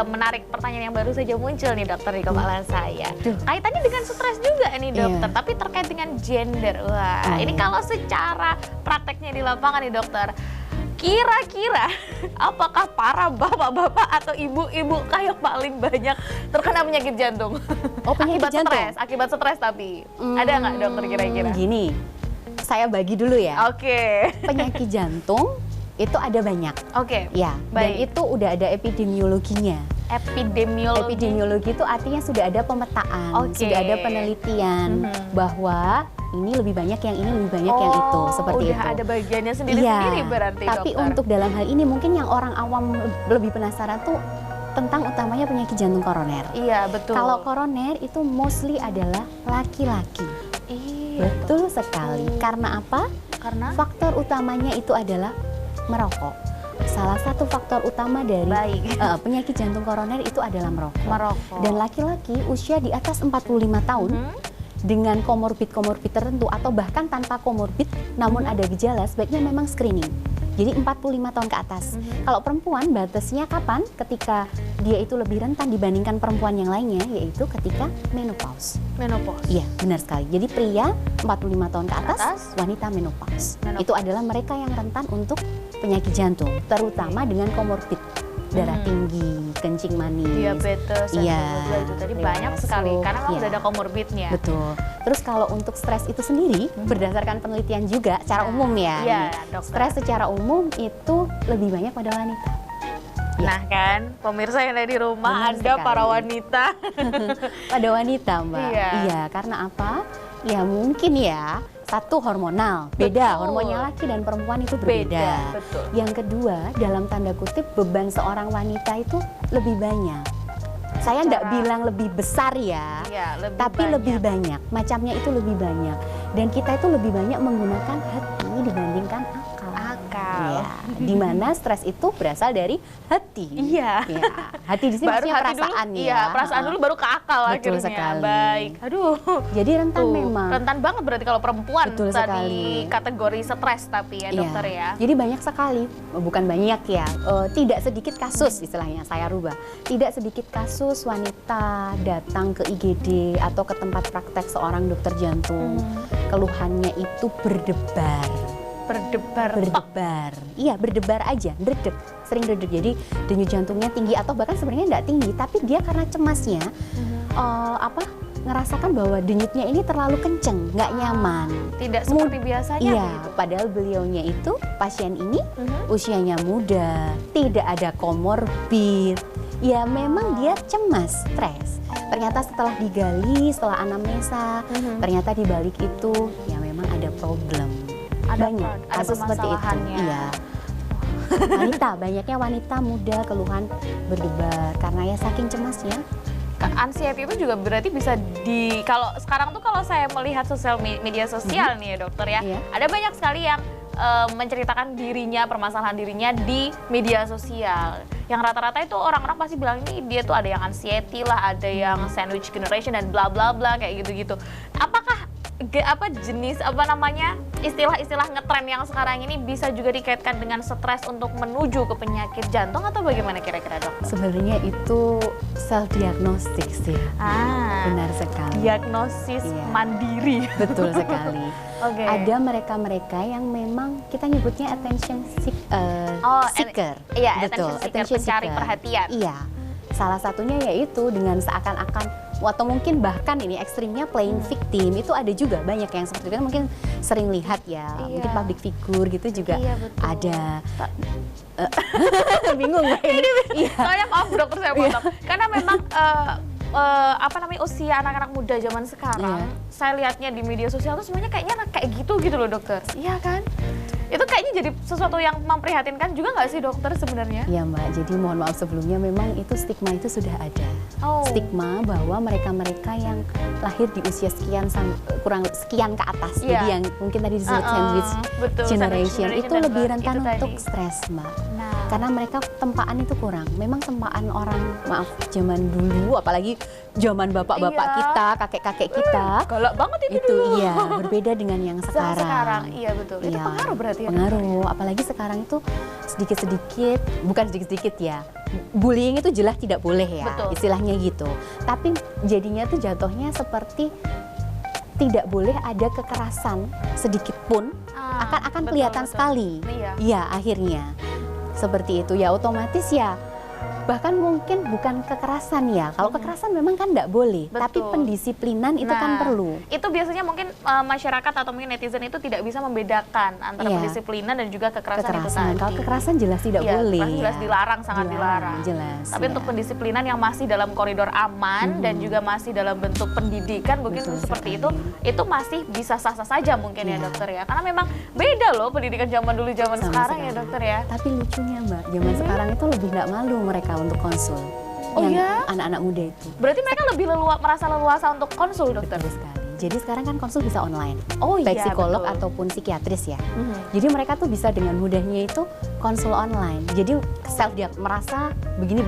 menarik, pertanyaan yang baru saja muncul nih dokter di kepala saya. Duh. Kaitannya dengan stres juga nih dokter, Iya. tapi terkait dengan gender. Wah, Oh. ini kalau secara prakteknya di lapangan nih dokter, kira-kira apakah para bapak-bapak atau ibu-ibu kayak paling banyak terkena penyakit jantung? Oh, penyakit jantung? Akibat stres tapi. Ada nggak dokter kira-kira? Gini, saya bagi dulu ya. Oke. Penyakit jantung itu ada banyak. Oke. Ya, dan Baik. itu udah ada epidemiologinya. Epidemiologi itu artinya sudah ada pemetaan, Oke. sudah ada penelitian bahwa ini lebih banyak yang ini, lebih banyak yang itu, seperti udah itu. ada bagiannya sendiri-sendiri Iya, berarti tapi dokter. untuk dalam hal ini mungkin yang orang awam lebih penasaran tuh tentang utamanya penyakit jantung koroner. Iya, betul. Kalau koroner itu mostly adalah laki-laki. Iya. Betul sekali. Karena apa? Karena Faktor utamanya itu adalah merokok. Salah satu faktor utama dari baik. penyakit jantung koroner itu adalah merokok. Merokok. Dan laki-laki usia di atas 45 tahun dengan komorbid-komorbid tertentu atau bahkan tanpa komorbid namun ada gejala, sebaiknya memang screening. Jadi 45 tahun ke atas. Kalau perempuan batasnya kapan? Ketika dia itu lebih rentan dibandingkan perempuan yang lainnya, yaitu ketika menopause. Menopause. Iya, benar sekali. Jadi pria 45 tahun ke atas, wanita menopause. Itu adalah mereka yang rentan untuk penyakit jantung, terutama dengan komorbid. Darah tinggi, kencing manis, Diabetes, dan iya, bla bla itu tadi banyak sekali karena memang iya. udah ada komorbidnya. Betul. Terus kalau untuk stres itu sendiri, berdasarkan penelitian juga, secara umum ya. Iya, dokter. Stres secara umum itu lebih banyak pada wanita. Nah kan, pemirsa yang ada di rumah, Benar Anda sekali. para wanita. Pada wanita, Mbak. Iya. Iya, karena apa? Ya mungkin ya, satu hormonal, beda. Betul. Hormonnya laki dan perempuan itu berbeda. Betul. Yang kedua, dalam tanda kutip beban seorang wanita itu lebih banyak. Saya nggak Secara- bilang lebih besar ya, Iya, tapi lebih banyak. Macamnya itu lebih banyak. Dan kita itu lebih banyak menggunakan hati dibandingkan akal. akal. Ya, di mana stres itu berasal dari hati. Iya. Ya, hati di sini Baru maksudnya hati perasaan dulu, ya. iya, perasaan dulu baru ke akal Betul akhirnya. sekali. Baik. Aduh. Jadi rentan Tuh, memang. rentan banget berarti kalau perempuan Betul tadi sekali. kategori stres tapi ya Iya. dokter ya. Jadi banyak sekali, bukan banyak ya, tidak sedikit kasus istilahnya saya rubah. Tidak sedikit kasus wanita datang ke IGD atau ke tempat praktek seorang dokter jantung. Keluhannya itu berdebar. Berdebar. Iya, berdebar aja, berdek, sering berdek. Jadi denyut jantungnya tinggi atau bahkan sebenarnya nggak tinggi, tapi dia karena cemasnya ngerasakan bahwa denyutnya ini terlalu kenceng, nggak nyaman. Tidak seperti biasanya Iya, begitu. padahal beliaunya itu pasien ini usianya muda, tidak ada komorbid. Ya memang dia cemas, stres. Ternyata setelah digali, setelah anamnesa, ternyata di balik itu ya memang ada problem. Ada Banyak ada kasus seperti itu. permasalahannya. Iya. Wanita, banyaknya wanita muda keluhan berdebar karena ya saking cemasnya. Anxiety itu juga berarti bisa kalau sekarang tuh kalau saya melihat media sosial nih ya dokter ya, Iya. ada banyak sekali yang menceritakan dirinya, permasalahan dirinya di media sosial. Yang rata-rata itu orang-orang pasti bilang ini dia tuh ada yang anxiety lah, ada yang sandwich generation dan bla bla bla kayak gitu-gitu. Apakah jenis istilah-istilah ngetren yang sekarang ini bisa juga dikaitkan dengan stres untuk menuju ke penyakit jantung atau bagaimana kira-kira dokter? Sebenarnya itu self diagnostik sih. Benar sekali. Diagnosis Iya. mandiri. Betul sekali. Oke. Ada mereka-mereka yang memang kita nyebutnya attention seeker. Iya, Betul, attention seeker, pencari perhatian. Iya. Salah satunya yaitu dengan seakan-akan atau mungkin bahkan ini ekstrimnya playing victim, itu ada juga banyak yang seperti itu, mungkin sering lihat ya. Iya. Mungkin public figure gitu juga Iya, betul. ada. Bingung Mbak ini. Iya. Soalnya maaf dokter saya potong. Karena memang usia anak-anak muda zaman sekarang, Iya. saya lihatnya di media sosial tuh semuanya kayaknya kayak gitu loh dokter. Iya kan? Itu kayaknya jadi sesuatu yang memprihatinkan juga nggak sih dokter sebenarnya? Ya Mbak, jadi mohon maaf sebelumnya memang itu stigma itu sudah ada. Oh. Stigma bahwa mereka-mereka yang lahir di usia sekian kurang sekian ke atas, Iya. jadi yang mungkin tadi disebut sandwich betul, generation, sandwich itu dan lebih itu rentan tadi. untuk stres Mbak. Nah. Karena mereka tempaan itu kurang. Memang tempaan orang, maaf, zaman dulu, apalagi zaman bapak-bapak Iya. kita, kakek-kakek kita, Galak banget itu itu dulu. iya berbeda dengan yang Sama sekarang. sekarang, iya betul. Itu Iya, pengaruh berarti ya? pengaruh. Apalagi sekarang itu sedikit-sedikit, bukan sedikit-sedikit ya. Bullying itu jelas tidak boleh ya, Betul. istilahnya gitu. Tapi jadinya tuh jatuhnya seperti tidak boleh ada kekerasan sedikit pun, akan betul, kelihatan betul. sekali. Iya. Iya, akhirnya seperti itu ya, otomatis ya. Bahkan mungkin bukan kekerasan ya. Kalau kekerasan memang kan nggak boleh, tapi Betul. pendisiplinan itu kan Nah, perlu. Itu biasanya mungkin masyarakat atau mungkin netizen itu tidak bisa membedakan antara Iya. pendisiplinan dan juga kekerasan, itu Kekerasan. tadi. Kalau kekerasan jelas tidak Iya, boleh. kekerasan jelas ya. dilarang, sangat dilarang. Jelas. Tapi ya. untuk pendisiplinan yang masih dalam koridor aman dan juga masih dalam bentuk pendidikan mungkin Betul seperti sekali. itu masih bisa sah-sah saja mungkin ya Iya. dokter ya. Karena memang beda loh pendidikan zaman dulu zaman Sama sekarang ya sekali. dokter ya. Tapi lucunya Mbak, zaman sekarang itu lebih nggak malu mereka untuk konsul. Oh yang ya? anak-anak muda itu. Berarti mereka lebih merasa leluasa untuk konsul dokter. Betul sekali. Jadi sekarang kan konsul bisa online, Oh baik iya, psikolog betul. ataupun psikiatris ya. Mhm. Jadi mereka tuh bisa dengan mudahnya itu konsul online. Jadi self merasa begini,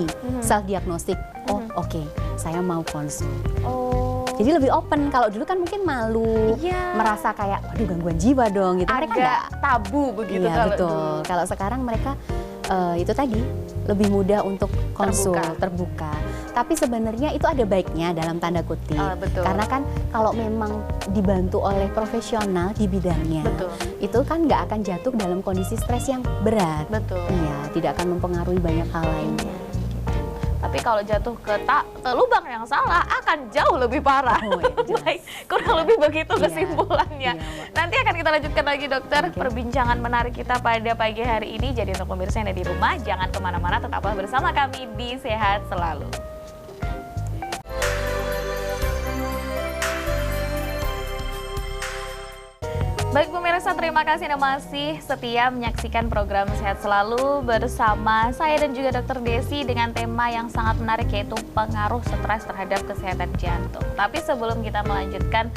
Mhm. self diagnostik. Oh Mhm. oke, saya mau konsul. Oh. Jadi lebih open. Kalau dulu kan mungkin malu, Iya. merasa kayak, aduh gangguan jiwa dong gitu. Mereka agak tabu begitu iya kalau betul. dulu. Kalau sekarang mereka itu tadi lebih mudah untuk konsul, terbuka. Tapi sebenarnya itu ada baiknya dalam tanda kutip. Betul. Karena kan kalau memang dibantu oleh profesional di bidangnya, Betul. itu kan nggak akan jatuh dalam kondisi stres yang berat. Betul. Iya, tidak akan mempengaruhi banyak hal lainnya. Gitu. Tapi kalau jatuh ke lubang yang salah akan jauh lebih parah. Oh, iya, jelas. Baik, kurang lebih begitu Iya. kesimpulannya. Iya, Mbak. Nanti akan kita lanjutkan lagi dokter Oke. perbincangan menarik kita pada pagi hari ini. Jadi untuk pemirsa yang ada di rumah, jangan kemana-mana, tetaplah bersama kami di Sehat Selalu. Baik pemirsa, terima kasih Anda masih setia menyaksikan program Sehat Selalu bersama saya dan juga Dr. Desi dengan tema yang sangat menarik, yaitu pengaruh stres terhadap kesehatan jantung. Tapi sebelum kita melanjutkan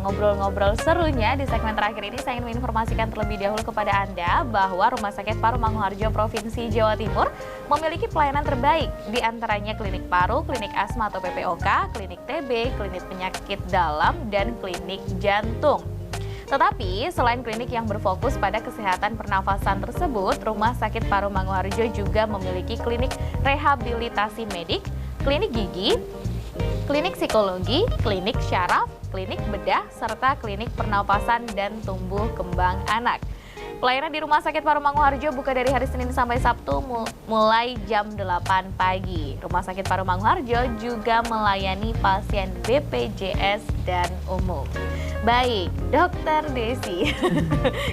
ngobrol-ngobrol serunya di segmen terakhir ini, saya ingin menginformasikan terlebih dahulu kepada Anda bahwa Rumah Sakit Paru Mangunharjo Provinsi Jawa Timur memiliki pelayanan terbaik, di antaranya klinik paru, klinik asma atau PPOK, klinik TB, klinik penyakit dalam, dan klinik jantung. Tetapi selain klinik yang berfokus pada kesehatan pernafasan tersebut, Rumah Sakit Paru Mangunharjo juga memiliki klinik rehabilitasi medik, klinik gigi, klinik psikologi, klinik syaraf, klinik bedah, serta klinik pernapasan dan tumbuh kembang anak. Pelayanan di Rumah Sakit Paru Mangunharjo buka dari hari Senin sampai Sabtu mulai jam 8 pagi. Rumah Sakit Paru Mangunharjo juga melayani pasien BPJS dan umum. Baik, Dokter Desi.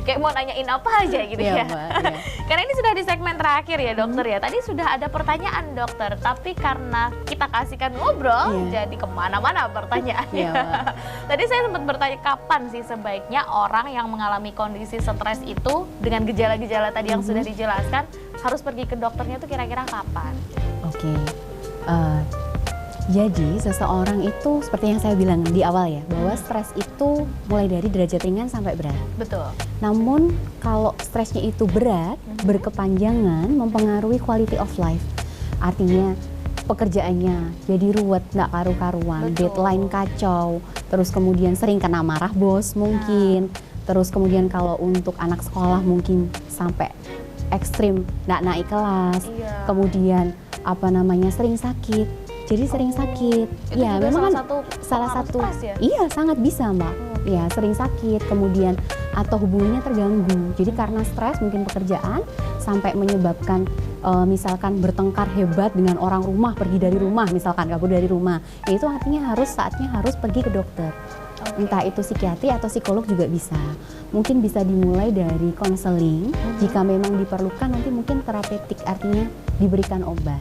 Kayak mau nanyain apa aja gitu Iya, ya. Mbak, iya. Karena ini sudah di segmen terakhir ya dokter ya. Tadi sudah ada pertanyaan dokter, tapi karena kita kasihkan ngobrol, Iya. jadi kemana-mana pertanyaannya. Iya, Mbak. Tadi saya sempat bertanya kapan sih sebaiknya orang yang mengalami kondisi stres itu dengan gejala-gejala tadi yang sudah dijelaskan harus pergi ke dokternya itu kira-kira kapan? Oke, jadi seseorang itu seperti yang saya bilang di awal ya, bahwa stres itu mulai dari derajat ringan sampai berat. Betul. Namun kalau stresnya itu berat, berkepanjangan, mempengaruhi quality of life. Artinya pekerjaannya jadi ruwet, nggak karu-karuan, Betul. deadline kacau, terus kemudian sering kena marah bos mungkin, terus kemudian kalau untuk anak sekolah mungkin sampai ekstrim, nggak naik kelas, Iya. kemudian sering sakit. Jadi sering sakit. Itu Ya, juga memang salah satu pengaruh stres ya? Iya, sangat bisa, Mbak. Ya, sering sakit, kemudian atau hubungannya terganggu. Jadi karena stres mungkin pekerjaan sampai menyebabkan misalkan bertengkar hebat dengan orang rumah, pergi dari rumah, misalkan kabur dari rumah. Ya, itu artinya saatnya harus pergi ke dokter. Entah itu psikiatri atau psikolog juga bisa. Mungkin bisa dimulai dari konseling. Jika memang diperlukan nanti mungkin terapeutik, artinya diberikan obat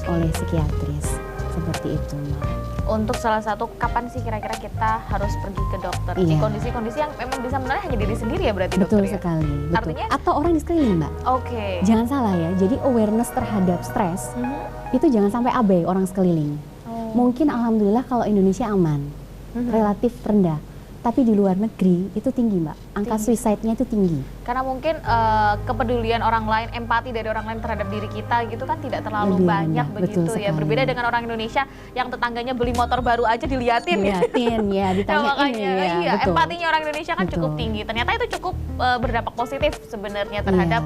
oleh psikiatris. Seperti itu, Mbak. Untuk salah satu, kapan sih kira-kira kita harus pergi ke dokter? Di Iya. kondisi-kondisi yang memang bisa menarik hanya diri sendiri ya berarti Betul dokter ya? sekali. Betul. Artinya? Atau orang di sekeliling, Mbak. Oke. Jangan salah ya, jadi awareness terhadap stres itu jangan sampai abai orang sekeliling. Oh. Mungkin alhamdulillah kalau Indonesia aman, relatif rendah. Tapi di luar negeri itu tinggi, Mbak. Angka suicide-nya itu tinggi. Karena mungkin kepedulian orang lain, empati dari orang lain terhadap diri kita gitu kan tidak terlalu Lebih banyak rendah, begitu betul ya. sekali. Berbeda dengan orang Indonesia yang tetangganya beli motor baru aja diliatin ya. Dilihatin ya, Nah, ditanyain makanya ya. iya, Betul. empatinya orang Indonesia kan cukup Betul. tinggi. Ternyata itu cukup berdampak positif sebenarnya terhadap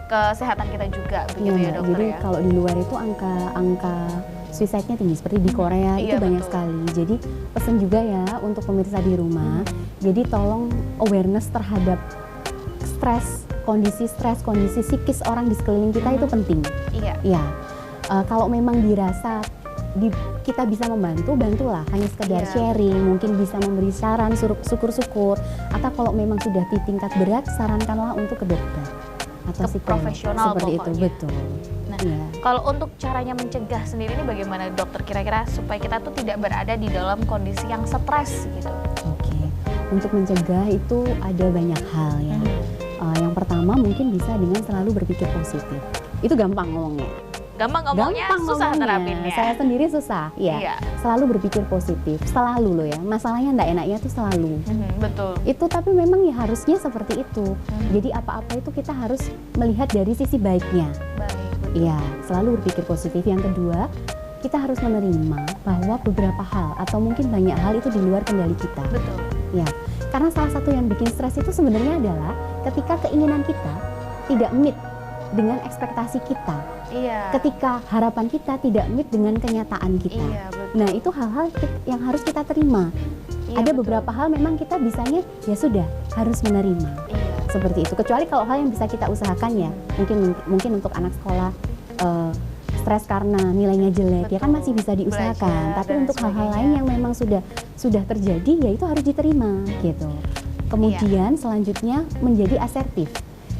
kesehatan kita juga begitu Iya, ya dokter jadi ya. kalau di luar itu angka suicide-nya tinggi, seperti di Korea Iya, itu banyak betul. sekali. Jadi pesan juga ya untuk pemirsa di rumah, jadi tolong awareness terhadap kondisi psikis orang di sekeliling kita itu penting. Iya. Ya, kalau memang dirasa kita bisa membantu, bantulah. Hanya sekedar Iya. sharing, mungkin bisa memberi saran, syukur-syukur. Atau kalau memang sudah di tingkat berat, sarankanlah untuk ke dokter atau Ke psikolog. profesional Seperti itu, pokoknya. betul. Nah, Iya. kalau untuk caranya mencegah sendiri ini bagaimana dokter kira-kira supaya kita tuh tidak berada di dalam kondisi yang stres gitu? Oke, untuk mencegah itu ada banyak hal ya. Yang pertama mungkin bisa dengan selalu berpikir positif. Itu gampang ngomongnya. Gampang ngomongnya, susah terapinnya. Saya sendiri susah, ya. Iya. Selalu berpikir positif, selalu loh ya. Masalahnya enggak enaknya tuh selalu. Betul. Itu tapi memang ya harusnya seperti itu. Jadi apa-apa itu kita harus melihat dari sisi baiknya. Baik. Iya, selalu berpikir positif. Yang kedua, kita harus menerima bahwa beberapa hal atau mungkin banyak hal itu di luar kendali kita. Betul. Ya, karena salah satu yang bikin stres itu sebenarnya adalah ketika keinginan kita tidak meet dengan ekspektasi kita. Iya. Ketika harapan kita tidak meet dengan kenyataan kita. Iya, betul. Nah, itu hal-hal yang harus kita terima. Iya, Ada betul. beberapa hal memang kita bisanya ya sudah harus menerima. Iya. Seperti itu. Kecuali kalau hal yang bisa kita usahakan ya, mungkin untuk anak sekolah stres karena nilainya jelek, ya kan masih bisa diusahakan. Belajar Tapi dan untuk hal-hal sebagainya. lain yang memang sudah terjadi, ya itu harus diterima gitu. Kemudian selanjutnya menjadi asertif.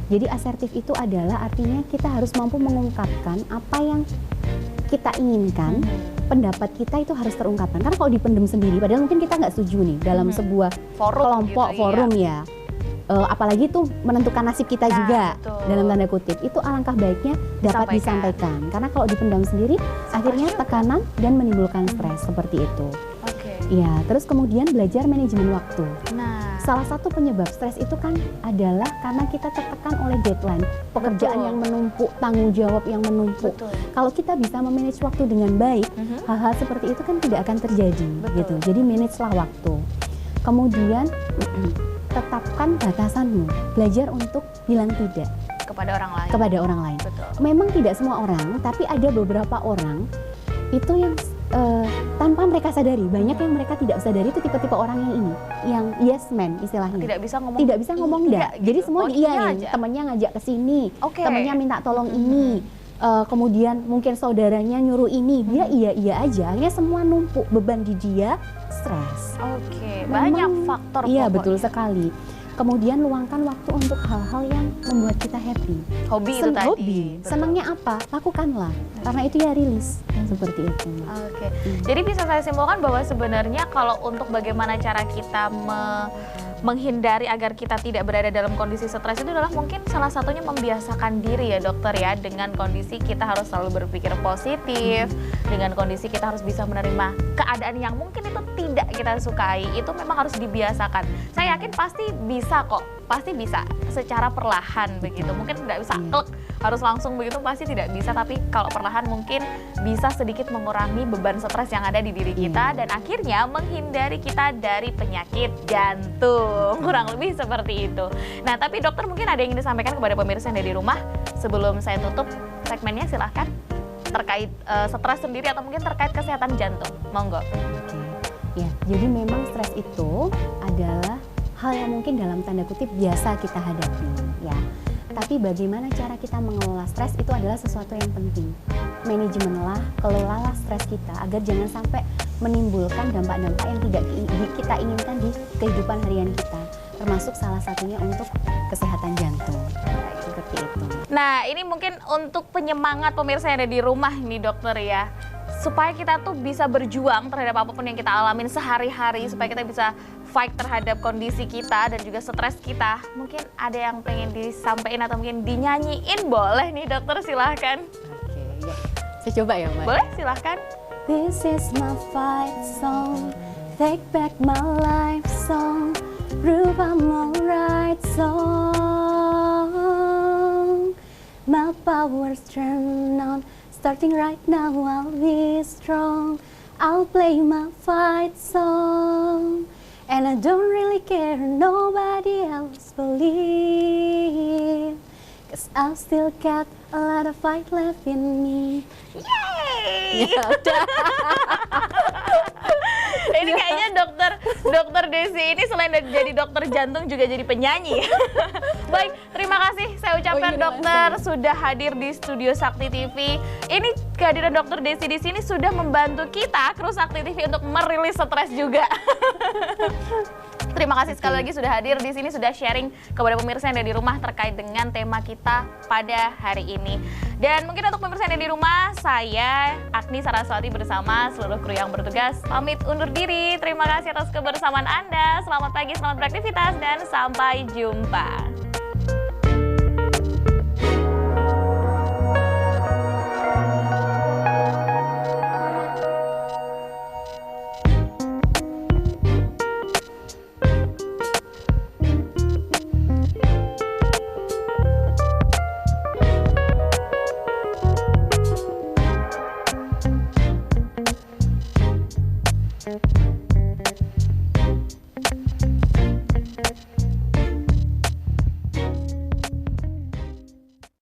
Jadi asertif itu adalah artinya kita harus mampu mengungkapkan apa yang kita inginkan. Pendapat kita itu harus terungkapkan. Karena kalau dipendem sendiri, padahal mungkin kita nggak setuju nih dalam sebuah kelompok gitu, forum ya. Apalagi itu menentukan nasib kita Nah, juga betul. dalam tanda kutip. Itu alangkah baiknya dapat disampaikan. Karena kalau dipendam sendiri, akhirnya tekanan dan menimbulkan stres seperti itu. Oke. Ya, terus kemudian belajar manajemen waktu. Nah, Salah satu penyebab stres itu kan adalah karena kita tertekan oleh deadline, pekerjaan Betul. yang menumpuk, tanggung jawab yang menumpuk. betul. Kalau kita bisa memanage waktu dengan baik, hal-hal seperti itu kan tidak akan terjadi, Betul. gitu. Jadi managelah waktu. Kemudian tetapkan batasanmu. Belajar untuk bilang tidak Kepada orang lain. kepada orang lain. Betul. Memang tidak semua orang, tapi ada beberapa orang itu yang tanpa mereka sadari, banyak yang mereka tidak sadari itu tipe-tipe orang yang ini, yang yes man istilahnya. Tidak bisa ngomong. Tidak bisa ngomong iya enggak. gitu. Jadi semua Oh, iya diiyain. aja. Temannya ngajak ke sini, Oke. temannya minta tolong ini, kemudian mungkin saudaranya nyuruh ini, dia iya aja. Akhirnya semua numpuk beban di dia, stres. Oke, Memang- banyak faktor Iya, pokoknya. betul sekali. Kemudian luangkan waktu untuk hal-hal yang membuat kita happy. Hobi itu tadi. Hobi. Betul. Senangnya apa? Lakukanlah. Karena itu ya rilis. Seperti itu. Oke, jadi bisa saya simpulkan bahwa sebenarnya kalau untuk bagaimana cara kita menghindari agar kita tidak berada dalam kondisi stres itu adalah mungkin salah satunya membiasakan diri ya dokter ya, dengan kondisi kita harus selalu berpikir positif, dengan kondisi kita harus bisa menerima keadaan yang mungkin itu tidak kita sukai, itu memang harus dibiasakan. Saya yakin pasti bisa kok, pasti bisa secara perlahan begitu, mungkin tidak bisa klek harus langsung begitu, pasti tidak bisa, tapi kalau perlahan mungkin bisa sedikit mengurangi beban stres yang ada di diri kita dan akhirnya menghindari kita dari penyakit jantung, kurang lebih seperti itu. Nah, tapi dokter mungkin ada yang ingin disampaikan kepada pemirsa yang ada di rumah sebelum saya tutup segmennya, silahkan, terkait stres sendiri atau mungkin terkait kesehatan jantung, monggo. Oke. Ya, jadi memang stres itu adalah hal yang mungkin dalam tanda kutip biasa kita hadapi, ya. Tapi bagaimana cara kita mengelola stres itu adalah sesuatu yang penting. Manajemenlah, kelolalah stres kita agar jangan sampai menimbulkan dampak-dampak yang tidak kita inginkan di kehidupan harian kita. Termasuk salah satunya untuk kesehatan jantung. Seperti itu. Nah, ini mungkin untuk penyemangat pemirsa yang ada di rumah nih dokter ya, supaya kita tuh bisa berjuang terhadap apapun yang kita alamin sehari-hari, supaya kita bisa fight terhadap kondisi kita dan juga stres kita. Mungkin ada yang pengen disampaikan atau mungkin dinyanyiin, boleh nih dokter, silahkan. Oke, ya. Saya coba ya, Mbak. Boleh, silahkan. This is my fight song, take back my life song, prove I'm alright song. My power's turned on, starting right now I'll be strong. I'll play my fight song, and I don't really care nobody else believe, 'cause I've still got a lot of fight left in me. Yeay! Ini kayaknya dokter Desi ini selain jadi dokter jantung juga jadi penyanyi. Baik, terima kasih saya ucapkan dokter sudah hadir di studio Sakti TV. Ini kehadiran dokter Desi di sini sudah membantu kita kru Sakti TV untuk merilis stres juga. Terima kasih sekali lagi sudah hadir di sini, sudah sharing kepada pemirsa yang ada di rumah terkait dengan tema kita pada hari ini. Dan mungkin untuk pemirsa yang ada di rumah, saya Agni Saraswati bersama seluruh kru yang bertugas pamit undur diri. Terima kasih atas kebersamaan Anda. Selamat pagi, selamat beraktivitas, dan sampai jumpa.